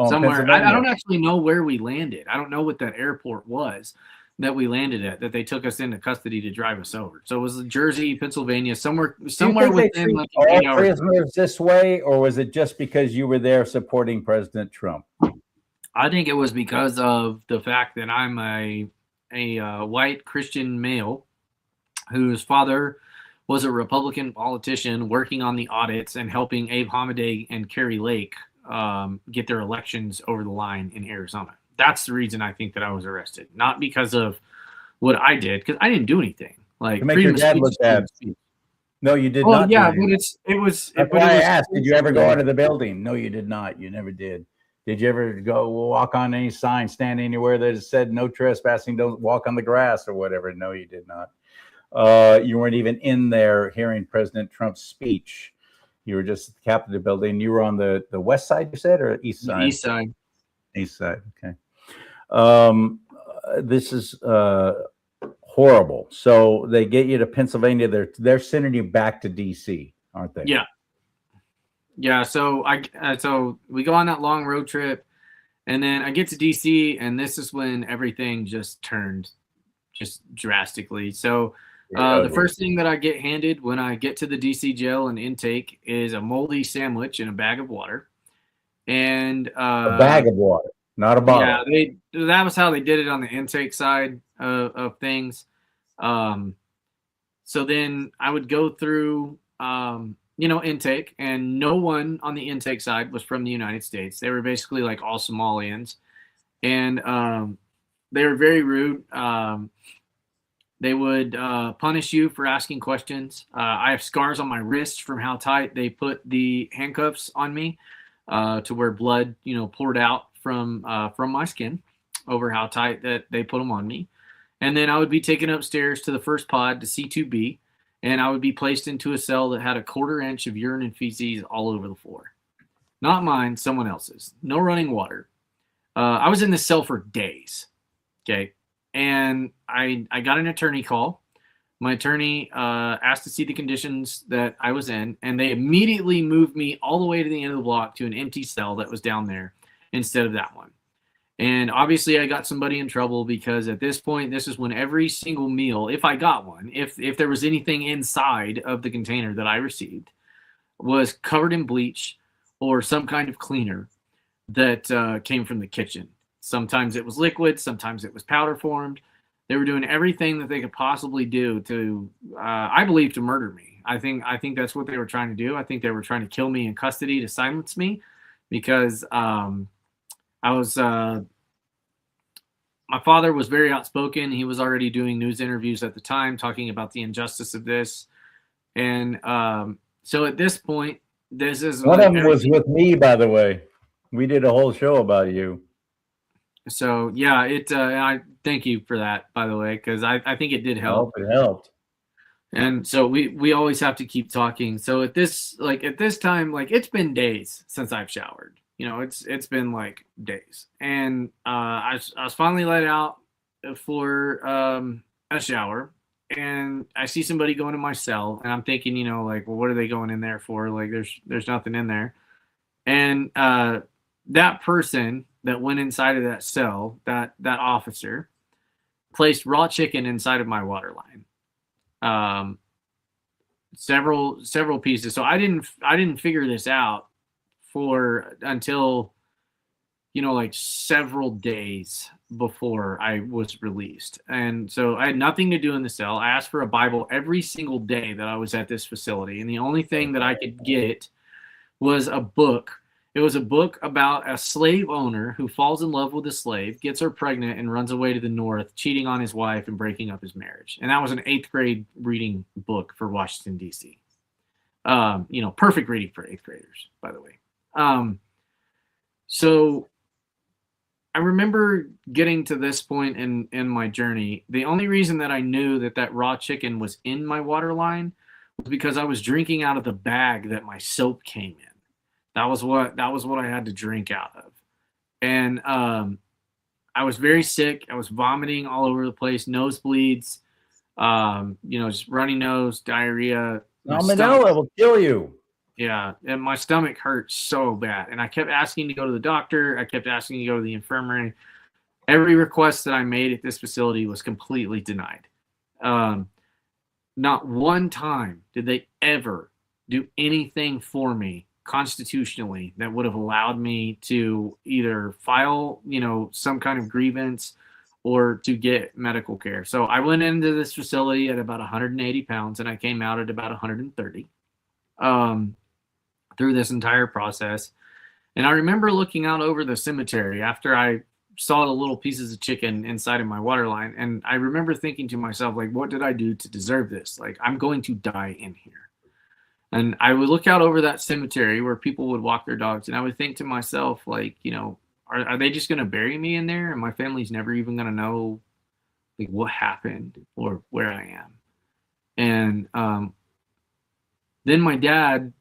Somewhere. Pennsylvania. I don't actually know where we landed. I don't know what that airport was that we landed at, that they took us into custody to drive us over. So it was Jersey, Pennsylvania, somewhere within like all prisoners this way, or was it just because you were there supporting President Trump? I think it was because of the fact that I'm a white Christian male whose father was a Republican politician working on the audits and helping Abe Hamadeh and Kari Lake get their elections over the line in Arizona. That's the reason I think that I was arrested, not because of what I did, because I didn't do anything. Like to make your dad look bad. No, you did not. Yeah, but it was. That's why I asked. Did you ever go into the building? No, you did not. You never did. Did you ever go walk on any sign, stand anywhere that said no trespassing, don't walk on the grass or whatever? No, you did not. You weren't even in there hearing President Trump's speech. You were just at the Capitol building. You were on the west side, you said, or east side? The east side. East side, okay. This is horrible. So they get you to Pennsylvania. They're sending you back to DC, aren't they? Yeah. So so we go on that long road trip, and then I get to DC, and this is when everything just turned just drastically. So the first thing that I get handed when I get to the DC jail and intake is a moldy sandwich and a bag of water. And a bag of water, not a bottle. Yeah, that was how they did it on the intake side of things. So then I would go through intake, and no one on the intake side was from the United States. They were basically like all Somalians, and they were very rude. They would punish you for asking questions. I have scars on my wrists from how tight they put the handcuffs on me, to where blood, poured out from my skin over how tight that they put them on me. And then I would be taken upstairs to the first pod to C2B, and I would be placed into a cell that had a 1/4 inch of urine and feces all over the floor. Not mine, someone else's. No running water. I was in this cell for days. Okay. And I got an attorney call. My attorney asked to see the conditions that I was in, and they immediately moved me all the way to the end of the block to an empty cell that was down there instead of that one. And obviously I got somebody in trouble, because at this point, this is when every single meal, if I got one, if there was anything inside of the container that I received, was covered in bleach or some kind of cleaner that came from the kitchen. Sometimes it was liquid, sometimes it was powder formed. They were doing everything that they could possibly do to, I believe, to murder me. I think that's what they were trying to do. I think they were trying to kill me in custody to silence me, because I was, my father was very outspoken. He was already doing news interviews at the time, talking about the injustice of this. And so at this point, this is one of them was with me, by the way. We did a whole show about you. So yeah, I thank you for that, by the way, because I think it did help. It helped. And so we always have to keep talking. So at this time, it's been days since I've showered. It's been like days, and I was finally let out for a shower, and I see somebody going in my cell, and I'm thinking, well, what are they going in there for? Like, there's nothing in there. And that person that went inside of that cell, that officer, placed raw chicken inside of my water line. Several pieces. So I didn't figure this out until, like several days before I was released. And so I had nothing to do in the cell. I asked for a Bible every single day that I was at this facility. And the only thing that I could get was a book. It was a book about a slave owner who falls in love with a slave, gets her pregnant, and runs away to the north, cheating on his wife and breaking up his marriage. And that was an 8th grade reading book for Washington, D.C. Perfect reading for 8th graders, by the way. So I remember getting to this point in my journey. The only reason that I knew that raw chicken was in my water line was because I was drinking out of the bag that my soap came in. That was what I had to drink out of. And I was very sick. I was vomiting all over the place, nosebleeds, just runny nose, diarrhea. Salmonella will kill you. Yeah, and my stomach hurt so bad. And I kept asking to go to the doctor. I kept asking to go to the infirmary. Every request that I made at this facility was completely denied. Not one time did they ever do anything for me constitutionally that would have allowed me to either file, some kind of grievance or to get medical care. So I went into this facility at about 180 pounds and I came out at about 130 through this entire process. And I remember looking out over the cemetery after I saw the little pieces of chicken inside of my water line. And I remember thinking to myself, like, what did I do to deserve this? Like, I'm going to die in here. And I would look out over that cemetery where people would walk their dogs. And I would think to myself, like, are they just going to bury me in there? And my family's never even going to know, like, what happened or where I am. And then my dad,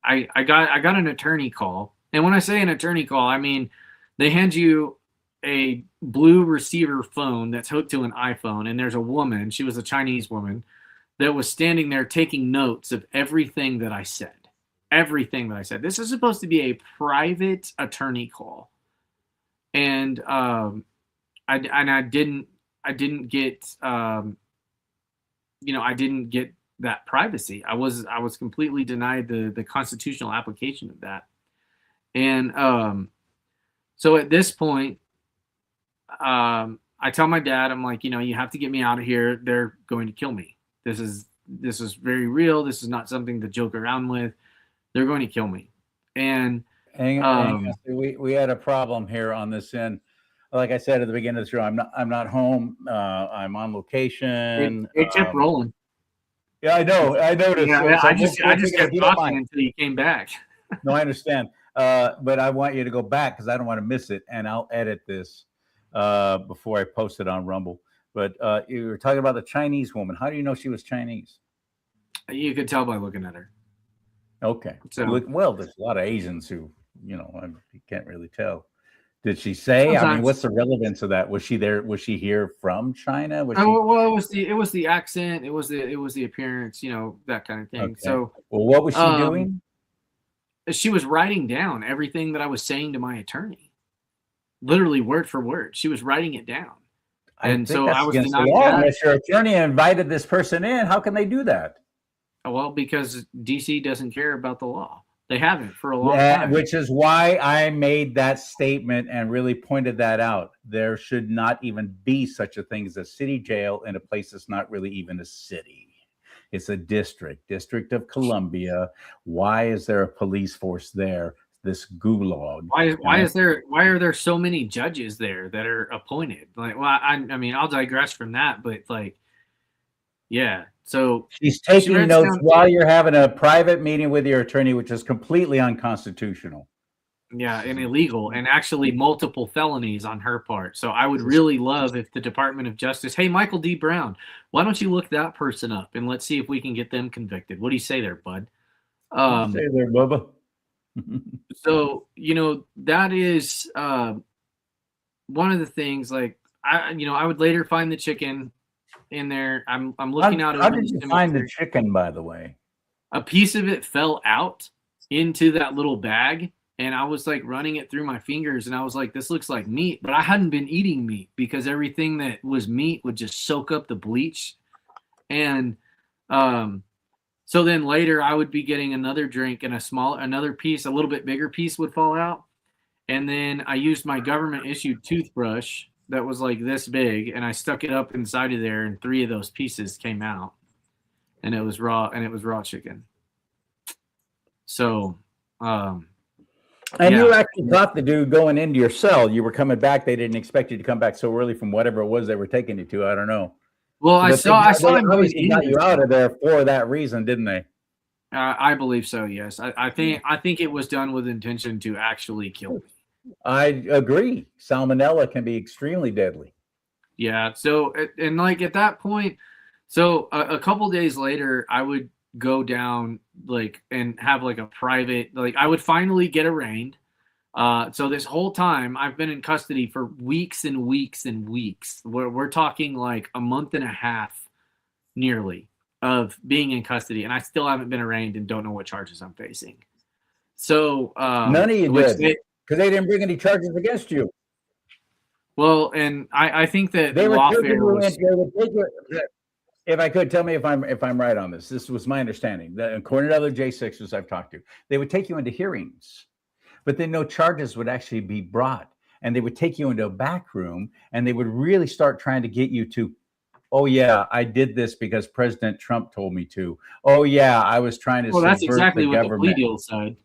I got an attorney call. And when I say an attorney call, I mean, they hand you a blue receiver phone that's hooked to an iPhone. And there's a woman, she was a Chinese woman, that was standing there taking notes of everything that I said. Everything that I said. This is supposed to be a private attorney call. And I didn't get I didn't get that privacy. I was completely denied the constitutional application of that. And so at this point, I tell my dad, I'm like, you have to get me out of here. They're going to kill me. This is very real. This is not something to joke around with. They're going to kill me. And hang on. We had a problem here on this end. Like I said at the beginning of the show, I'm not home. I'm on location. It kept rolling. Yeah, I know. I noticed. Yeah, I just kept talking until you came back. No, I understand. But I want you to go back because I don't want to miss it, and I'll edit this before I post it on Rumble. But you were talking about the Chinese woman. How do you know she was Chinese? You could tell by looking at her. Okay. So, well, there's a lot of Asians who, you can't really tell. Did she say? Sometimes. I mean, what's the relevance of that? Was she there? Was she here from China? Well, it was the accent. It was the appearance. That kind of thing. Okay. So, well, what was she doing? She was writing down everything that I was saying to my attorney, literally word for word. She was writing it down. And so I was against the law. Unless your attorney invited this person in, how can they do that? Well, because DC doesn't care about the law. They haven't for a long time. Which is why I made that statement and really pointed that out. There should not even be such a thing as a city jail in a place that's not really even a city. It's a District of Columbia. Why is there a police force there? This gulag. Why are there so many judges there that are appointed? Like, well, I mean, I'll digress from that, but yeah. So she's taking notes while you're having a private meeting with your attorney, which is completely unconstitutional. Yeah, and illegal, and actually multiple felonies on her part. So I would really love if the Department of Justice, hey, Michael D. Brown, why don't you look that person up and let's see if we can get them convicted. What do you say there, bud? Say there, Bubba. So, that is one of the things. Like, I would later find the chicken in there. I'm looking out. How did you find the chicken, by the way? A piece of it fell out into that little bag, and I was like running it through my fingers, and I was like, this looks like meat, but I hadn't been eating meat because everything that was meat would just soak up the bleach. And so then later I would be getting another drink, and another piece, a little bit bigger piece would fall out. And then I used my government issued toothbrush that was like this big, and I stuck it up inside of there, and 3 of those pieces came out, and it was raw chicken. So, And yeah. you actually caught the dude going into your cell. You were coming back. They didn't expect you to come back so early from whatever it was they were taking you to. I don't know. Well, I saw They him obviously got you out of there for that reason, didn't they? I believe so. Yes, I think it was done with intention to actually kill me. I agree. Salmonella can be extremely deadly. Yeah. So, and like at that point, so a couple days later, I would go down like and have like a private, like I would finally get arraigned. So this whole time I've been in custody for weeks and weeks and weeks. We're talking like a month and a half nearly of being in custody, and I still haven't been arraigned and don't know what charges I'm facing. So none of you did, because they didn't bring any charges against you. Well, and I think that they were lawfare was. If I could, tell me if I'm right on this. This was my understanding. That according to other J6'ers I've talked to, they would take you into hearings, but then no charges would actually be brought, and they would take you into a back room, and they would really start trying to get you to, oh yeah, I did this because President Trump told me to. Oh yeah, I was trying to. Well, that's exactly the what government. the plea deal said.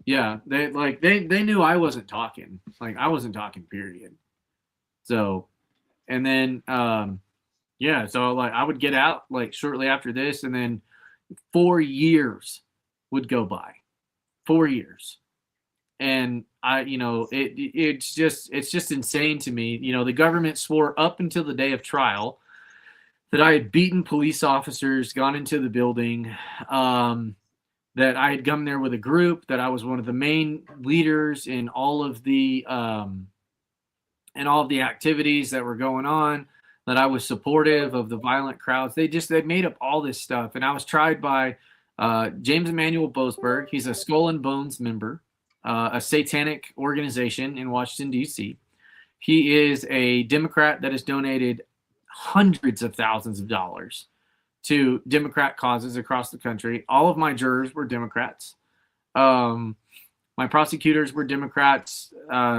Yeah, they knew I wasn't talking. Like I wasn't talking. Period. So, and then yeah, so like I would get out like shortly after this, and then 4 years would go by. 4 years. And it's just insane to me. The government swore up until the day of trial that I had beaten police officers, gone into the building, that I had come there with a group, that I was one of the main leaders in all of the activities that were going on, that I was supportive of the violent crowds. They made up all this stuff. And I was tried by James Emanuel Boasberg. He's a Skull and Bones member, a satanic organization in Washington, D.C. He is a Democrat that has donated hundreds of thousands of dollars to Democrat causes across the country. All of my jurors were Democrats. My prosecutors were Democrats.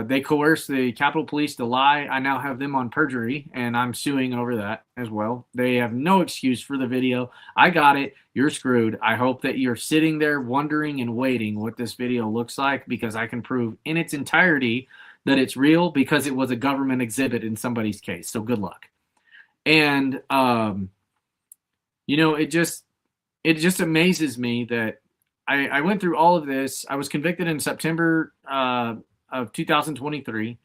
They coerced the Capitol Police to lie. I now have them on perjury, and I'm suing over that as well. They have no excuse for the video. I got it. You're screwed. I hope that you're sitting there wondering and waiting what this video looks like, because I can prove in its entirety that it's real, because it was a government exhibit in somebody's case. So good luck. And, it just amazes me that I went through all of this. I was convicted in September of 2023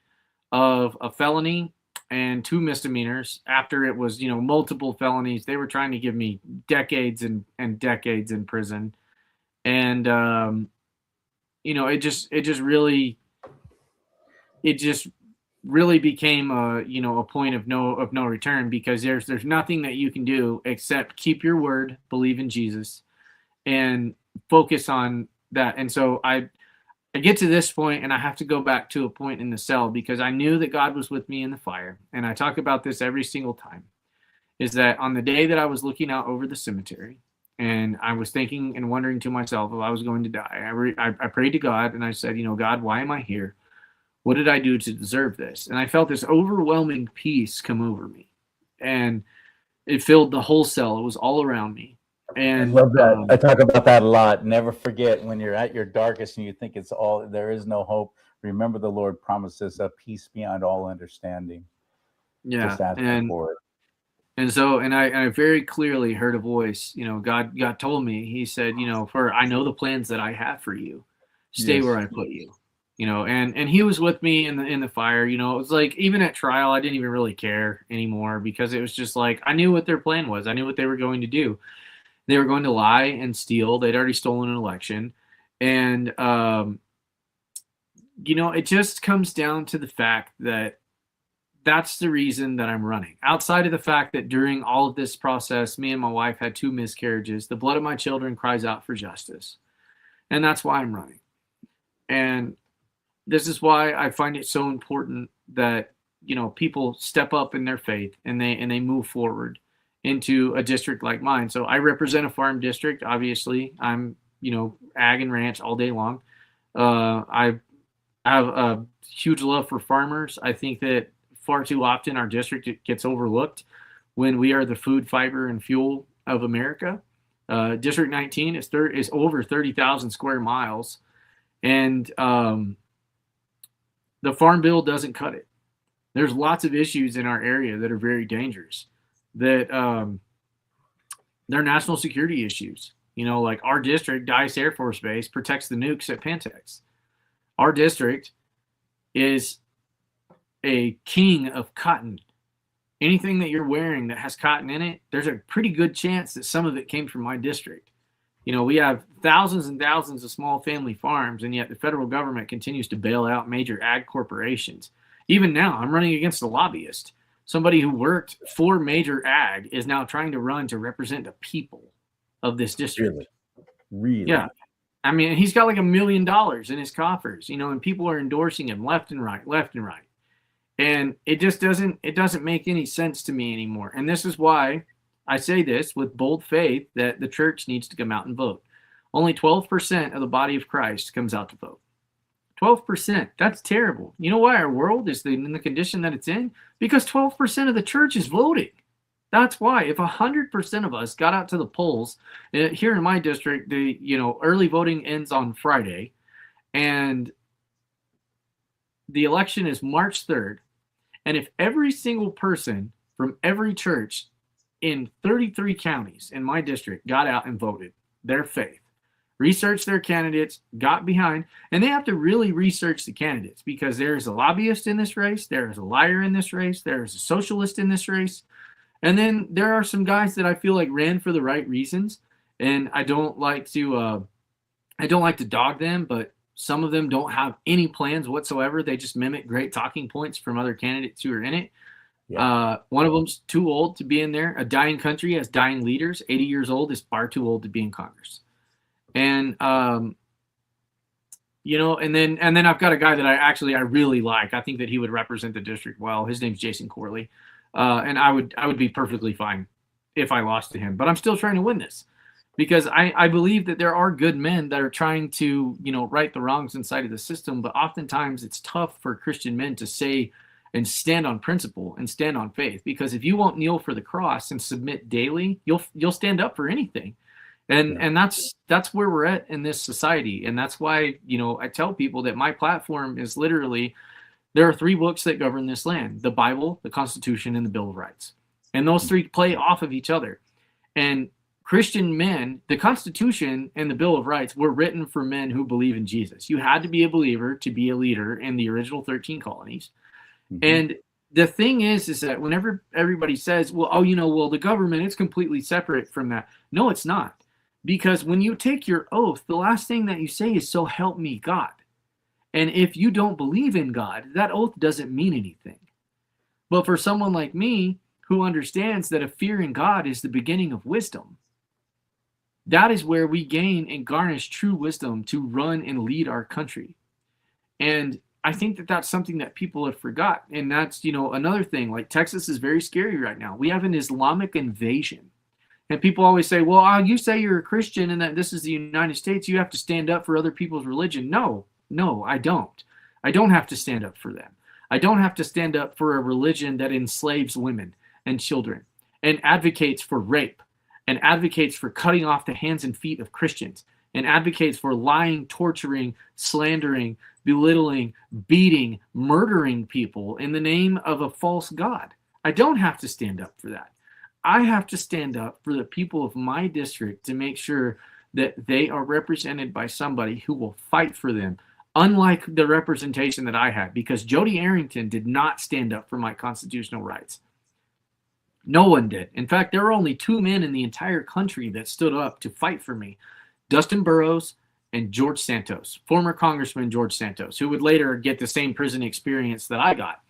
of a felony and 2 misdemeanors. After it was, multiple felonies, they were trying to give me decades and decades in prison. And, it just really became a point of no return, because there's nothing that you can do except keep your word, believe in Jesus, and focus on that. And so I get to this point, and I have to go back to a point in the cell, because I knew that God was with me in the fire. And I talk about this every single time, is that on the day that I was looking out over the cemetery, and I was thinking and wondering to myself if I was going to die, I prayed to God, and I said, God, why am I here? What did I do to deserve this? And I felt this overwhelming peace come over me, and it filled the whole cell. It was all around me. And I love that. I talk about that a lot. Never forget, when you're at your darkest and you think there is no hope, remember the Lord promises a peace beyond all understanding. Yeah. Just ask for it. And so, and I very clearly heard a voice, God told me, he said, for I know the plans that I have for you. Stay where I put you. And he was with me in the fire. It was like, even at trial, I didn't even really care anymore, because it was just like, I knew what their plan was. I knew what they were going to do. They were going to lie and steal. They'd already stolen an election. And, it just comes down to the fact that that's the reason that I'm running. Outside of the fact that during all of this process, me and my wife had 2 miscarriages, the blood of my children cries out for justice. And that's why I'm running. And this is why I find it so important that, you know, people step up in their faith and they move forward into a district like mine. So I represent a farm district. Obviously, I'm, you know, ag and ranch all day long. I have a huge love for farmers. I think that far too often our district gets overlooked when we are the food, fiber, and fuel of America. District 19 is over 30,000 square miles, and the Farm Bill doesn't cut it. There's lots of issues in our area that are very dangerous, that they're national security issues. You know, like our district, Dice Air Force Base, protects the nukes at Pantex. Our district is a king of cotton. Anything that you're wearing that has cotton in it, there's a pretty good chance that some of it came from my district. You know, we have thousands and thousands of small family farms, and yet the federal government continues to bail out major ag corporations. Even now, I'm running against a lobbyist. Somebody who worked for major ag is now trying to run to represent the people of this district. Really? Yeah. I mean, he's got like $1 million in his coffers, you know, and people are endorsing him left and right. And it just doesn't make any sense to me anymore. And this is why I say this with bold faith, that the church needs to come out and vote. Only 12% of the body of Christ comes out to vote. 12%. That's terrible. You know why our world is in the condition that it's in? Because 12% of the church is voting. That's why. If 100% of us got out to the polls, here in my district, the early voting ends on Friday, and the election is March 3rd. And if every single person from every church in 33 counties in my district got out and voted their faith, researched their candidates, got behind, and they have to really research the candidates, because there's a lobbyist in this race, there is a liar in this race, there is a socialist in this race, and then there are some guys that I feel like ran for the right reasons, and I don't like to dog them, but some of them don't have any plans whatsoever. They just mimic great talking points from other candidates who are in it. Yeah. One of them's too old to be in there. A dying country has dying leaders. 80 years old is far too old to be in Congress. And and then I've got a guy that I really like. I think that he would represent the district well. His name's Jason Corley. And I would be perfectly fine if I lost to him. But I'm still trying to win this, because I believe that there are good men that are trying to, right the wrongs inside of the system. But oftentimes it's tough for Christian men to say and stand on principle and stand on faith, because if you won't kneel for the cross and submit daily, you'll stand up for anything. And that's where we're at in this society. And that's why, I tell people that my platform is literally, there are 3 books that govern this land: the Bible, the Constitution, and the Bill of Rights. And those 3 play off of each other. And Christian men, the Constitution and the Bill of Rights were written for men who believe in Jesus. You had to be a believer to be a leader in the original 13 colonies. Mm-hmm. And the thing is that whenever everybody says, the government is completely separate from that. No, it's not. Because when you take your oath, the last thing that you say is, "So help me God." And if you don't believe in God, that oath doesn't mean anything. But for someone like me, who understands that a fear in God is the beginning of wisdom, that is where we gain and garnish true wisdom to run and lead our country. And I think that that's something that people have forgotten. And that's, another thing. Like, Texas is very scary right now. We have an Islamic invasion. And people always say, well, you say you're a Christian and that this is the United States, you have to stand up for other people's religion. No, I don't. I don't have to stand up for them. I don't have to stand up for a religion that enslaves women and children and advocates for rape and advocates for cutting off the hands and feet of Christians and advocates for lying, torturing, slandering, belittling, beating, murdering people in the name of a false God. I don't have to stand up for that. I have to stand up for the people of my district to make sure that they are represented by somebody who will fight for them, unlike the representation that I had, because Jody Arrington did not stand up for my constitutional rights. No one did. In fact, there were only 2 men in the entire country that stood up to fight for me: Dustin Burrows and George Santos, former Congressman George Santos, who would later get the same prison experience that I got,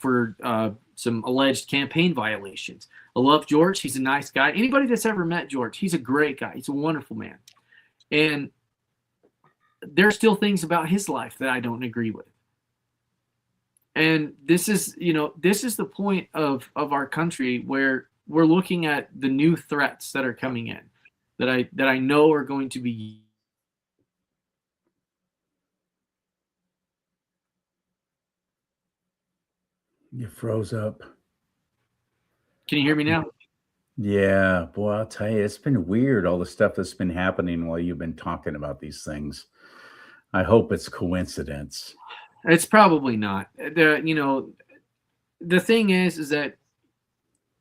for some alleged campaign violations. I love George. He's a nice guy. Anybody that's ever met George, he's a great guy. He's a wonderful man. And there's still things about his life that I don't agree with. And this is, this is the point of our country, where we're looking at the new threats that are coming in, that I know are going to be. You froze up. Can you hear me now? Yeah, boy, I'll tell you, it's been weird, all the stuff that's been happening while you've been talking about these things. I hope it's coincidence. It's probably not. The thing is that,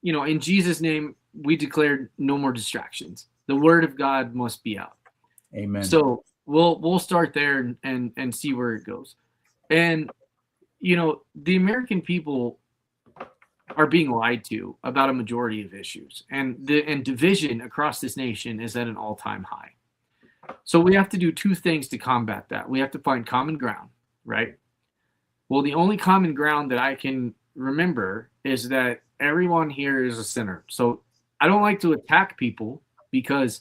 in Jesus' name, we declared no more distractions. The word of God must be out. Amen. So we'll start there and see where it goes. And the American people are being lied to about a majority of issues, and division across this nation is at an all-time high. So we have to do two things to combat that. We have to find common ground, right? Well, the only common ground that I can remember is that everyone here is a sinner. So I don't like to attack people, because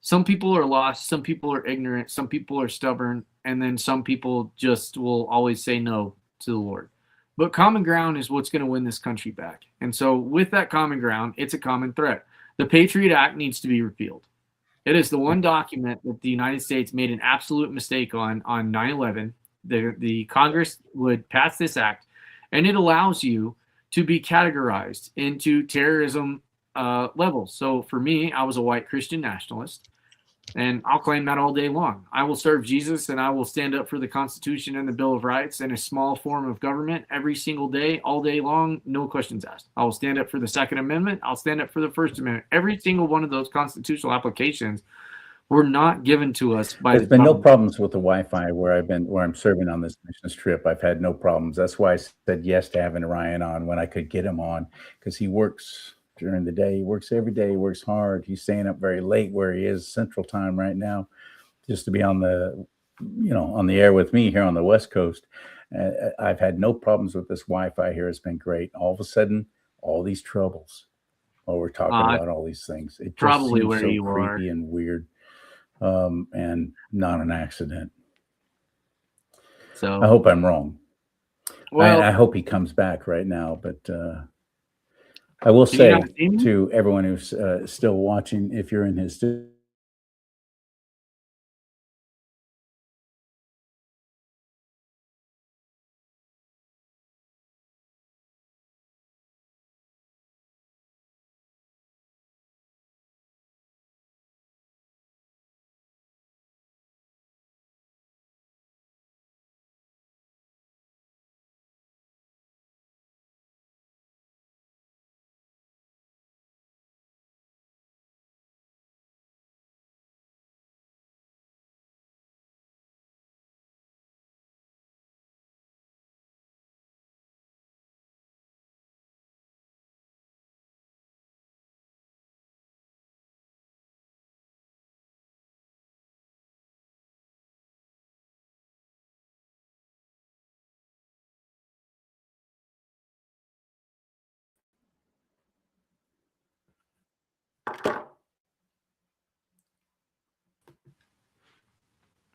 some people are lost, some people are ignorant, some people are stubborn, and then some people just will always say no to the Lord. But common ground is what's going to win this country back. And so with that common ground, it's a common threat. The Patriot Act needs to be repealed. It is the one document that the United States made an absolute mistake on 9/11. The Congress would pass this act, and it allows you to be categorized into terrorism levels. So for me, I was a white Christian nationalist, and I'll claim that all day long. I will serve Jesus, and I will stand up for the Constitution and the Bill of Rights and a small form of government every single day, all day long, no questions asked. I will stand up for the Second Amendment. I'll stand up for the First Amendment. Every single one of those constitutional applications were not given to us by There's been no problems with the Wi-Fi where I'm serving on this missions trip. I've had no problems. That's why I said yes to having Ryan on when I could get him on, because he works during the day. He works every day. He works hard. He's staying up very late where he is Central Time right now, just to be on the, on the air with me here on the West Coast. I've had no problems with this Wi-Fi here. It's been great. All of a sudden, all these troubles while we're talking about all these things. It just probably seems where so you creepy are. and weird, and not an accident. So I hope I'm wrong. well, I hope he comes back right now, but I will say to everyone who's still watching, if you're in his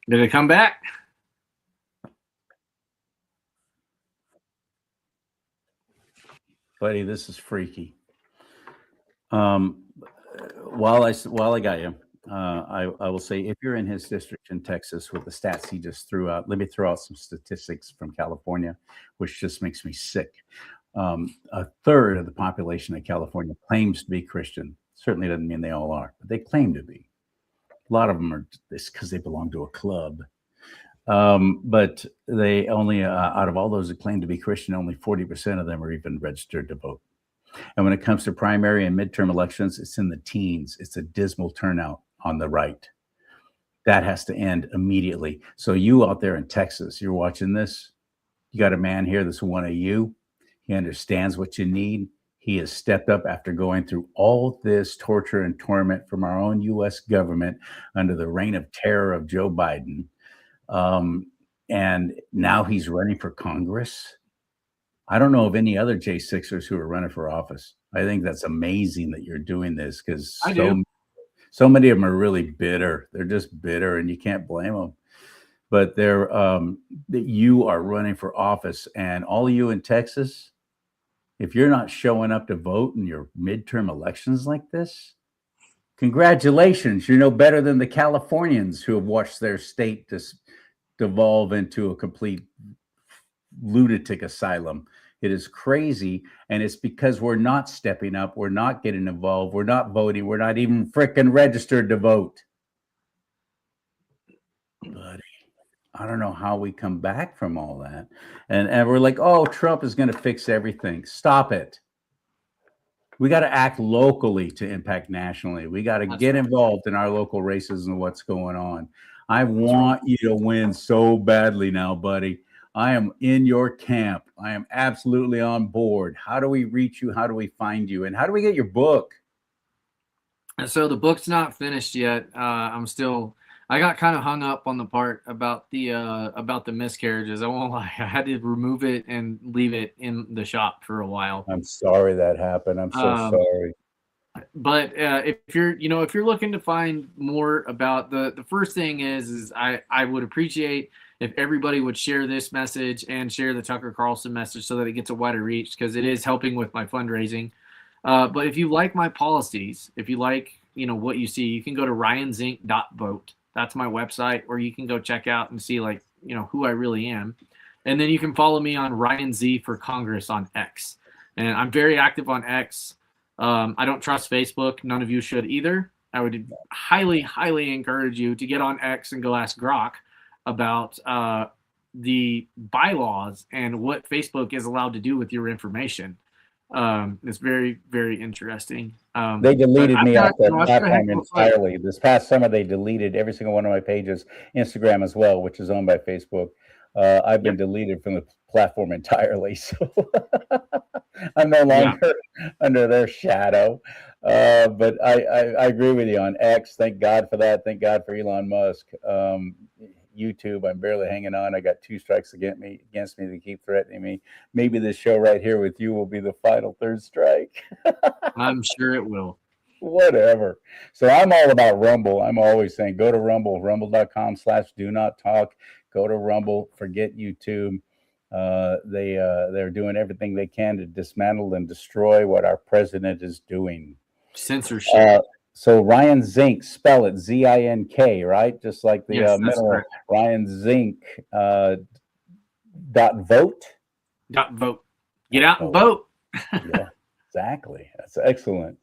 did it come back? buddy, this is freaky. While I got you, I will say, if you're in his district in Texas with the stats he just threw out, let me throw out some statistics from California, which just makes me sick. A third of the population of California claims to be Christian. Certainly doesn't mean they all are, but they claim to be. A lot of them are this because they belong to a club. But they only, out of all those that claim to be Christian, only 40% of them are even registered to vote. And when it comes to primary and midterm elections, it's in the teens. It's a dismal turnout on the right. That has to end immediately. So you out there in Texas, you're watching this, you got a man here that's one of you. He understands what you need. He has stepped up after going through all this torture and torment from our own U.S. government under the reign of terror of Joe Biden. And now he's running for Congress. I don't know of any other J6'ers who are running for office. I think that's amazing that you're doing this, because so many of them are really bitter. They're just bitter, and you can't blame them. but they're that you are running for office, and all of you in Texas, if you're not showing up to vote in your midterm elections like this, congratulations. You're no better than the Californians who have watched their state devolve into a complete lunatic asylum. It is crazy, and it's because we're not stepping up, we're not getting involved, we're not voting, we're not even frickin' registered to vote. Buddy, I don't know how we come back from all that. And we're like, oh, Trump is going to fix everything. Stop it. We got to act locally to impact nationally. We got to get involved in our local races and what's going on. I want you to win so badly now, buddy. I am in your camp. I am absolutely on board. How do we reach you? How do we find you? And how do we get your book? So the book's not finished yet. I got kind of hung up on the part about the miscarriages. I won't lie. I had to remove it and leave it in the shop for a while. I'm sorry that happened. I'm so sorry. But if you're looking to find more about the first thing is I would appreciate if everybody would share this message and share the Tucker Carlson message so that it gets a wider reach, because it is helping with my fundraising. But if you like my policies, if you like, what you see, you can go to ryanzink.vote. That's my website, or you can go check out and see who I really am. And then you can follow me on Ryan Z for Congress on X. And I'm very active on X. I don't trust Facebook. None of you should either. I would highly, highly encourage you to get on X and go ask Grok about the bylaws and what Facebook is allowed to do with your information. It's very, very interesting. They deleted me off their platform entirely. This past summer, they deleted every single one of my pages, Instagram as well, which is owned by Facebook. I've been deleted from the platform entirely, so I'm no longer under their shadow. But I agree with you on X. Thank God for that. Thank God for Elon Musk. YouTube, I'm barely hanging on. I got 2 strikes against me. They keep threatening me. Maybe this show right here with you will be the final 3rd strike. I'm sure it will. Whatever. So I'm all about Rumble. I'm always saying go to Rumble, rumble.com/do-not-talk. Go to Rumble. Forget YouTube. They're doing everything they can to dismantle and destroy what our president is doing. Censorship. So Ryan Zink, spell it ZINK, right? Just like the mineral. Correct. Ryan Zink .vote. .vote. Get out and vote. Yeah, exactly. That's excellent.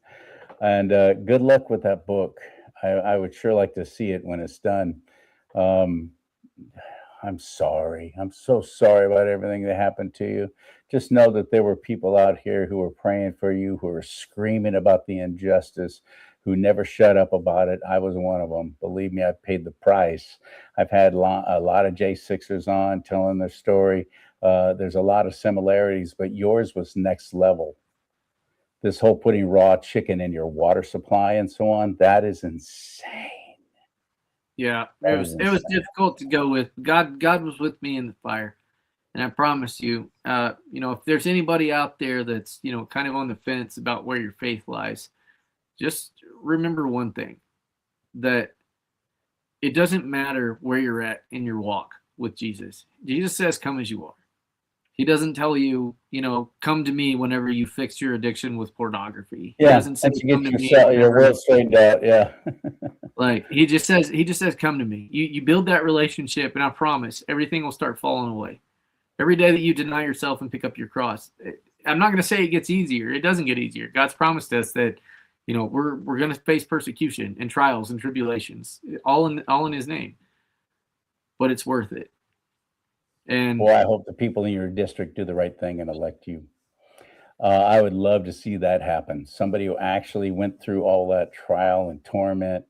And good luck with that book. I would sure like to see it when it's done. I'm sorry. I'm so sorry about everything that happened to you. Just know that there were people out here who were praying for you, who were screaming about the injustice, who never shut up about it. I was one of them. Believe me, I've paid the price. I've had a lot of j6'ers on telling their story. There's a lot of similarities, but yours was next level. This whole putting raw chicken in your water supply and so on, that is insane. Yeah, it was difficult to go with. God was with me in the fire. And I promise you, if there's anybody out there that's, kind of on the fence about where your faith lies, just remember one thing, that it doesn't matter where you're at in your walk with Jesus. Jesus says, come as you are. He doesn't tell you, come to me whenever you fix your addiction with pornography. Yeah, he doesn't say, come to me. Your world straightened out. Yeah. Like he just says, come to me. You build that relationship, and I promise everything will start falling away. Every day that you deny yourself and pick up your cross. I'm not going to say it gets easier. It doesn't get easier. God's promised us that, we're going to face persecution and trials and tribulations, all in His name. But it's worth it. And well, I hope the people in your district do the right thing and elect you. I would love to see that happen. Somebody who actually went through all that trial and torment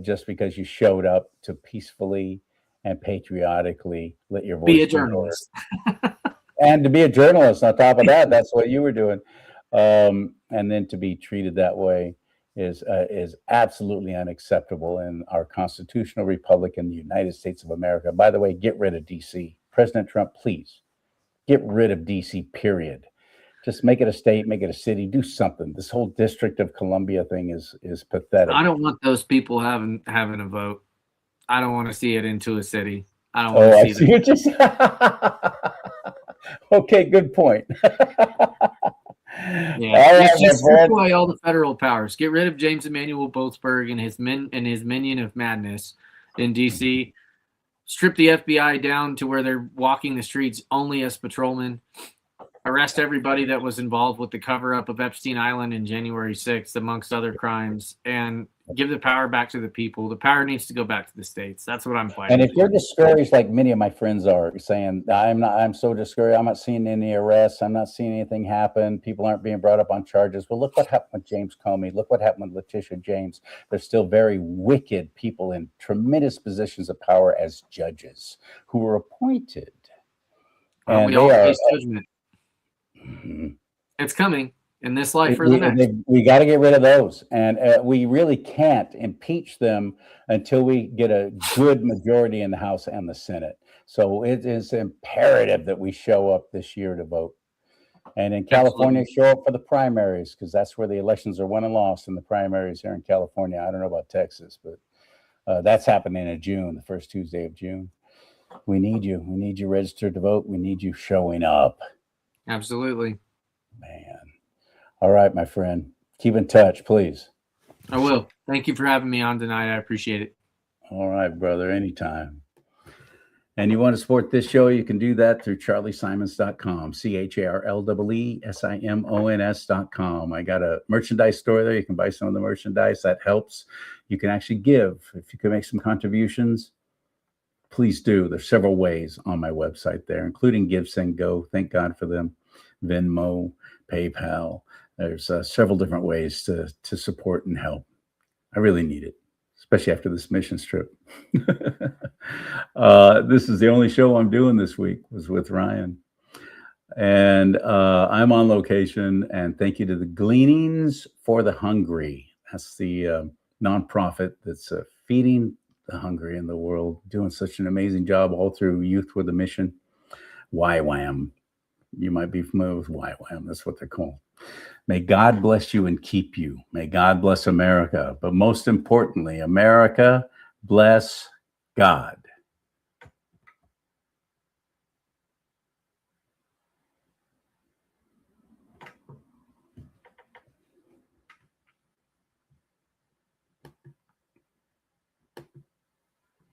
just because you showed up to peacefully and patriotically let your voice be a journalist. And to be a journalist on top of that, that's what you were doing. And then to be treated that way is absolutely unacceptable in our constitutional republic in the United States of America. By the way, get rid of DC. President Trump, please get rid of DC, period. Just make it a state, make it a city, do something. This whole District of Columbia thing is pathetic. I don't want those people having a vote. I don't want to see it into a city. I don't want Oh, I to see see that. what you said. Okay, good point. Yeah, All right, just my strip friend. away all the federal powers. Get rid of James Emanuel Boalsberg and his minion of madness in D.C. Strip the FBI down to where they're walking the streets only as patrolmen. Arrest everybody that was involved with the cover-up of Epstein Island in January 6th, amongst other crimes, and give the power back to the people. The power needs to go back to the states. That's what I'm fighting And if for. you're discouraged, like many of my friends are, saying, I'm so discouraged, I'm not seeing any arrests, I'm not seeing anything happen, people aren't being brought up on charges. Well, look what happened with James Comey. Look what happened with Letitia James. There's still very wicked people in tremendous positions of power as judges who were appointed. And We they all are. face judgment. It's coming in this life or the next. We got to get rid of those, and we really can't impeach them until we get a good majority in the House and the Senate. So it is imperative that we show up this year to vote. And in California, show up for the primaries, because that's where the elections are won and lost, in the primaries here in California. I don't know about Texas, but that's happening in June, the first Tuesday of June. We need you. We need you registered to vote. We need you showing up. Absolutely. Man. All right, my friend. Keep in touch, please. I will. Thank you for having me on tonight. I appreciate it. All right, brother. Anytime. And you want to support this show, you can do that through charliesimons.com, CharlieSimons.com. I got a merchandise store there. You can buy some of the merchandise. That helps. You can actually give. If you can make some contributions, please do. There's several ways on my website there, including Give, Send, Go. Thank God for them. Venmo, PayPal. There's several different ways to support and help. I really need it, especially after this mission trip. This is the only show I'm doing this week, was with Ryan. And I'm on location, and thank you to the Gleanings for the Hungry. That's the nonprofit that's feeding the hungry in the world, doing such an amazing job all through Youth with a Mission. YWAM. You might be familiar with YWAM. That's what they're called. May God bless you and keep you. May God bless America. But most importantly, America, bless God.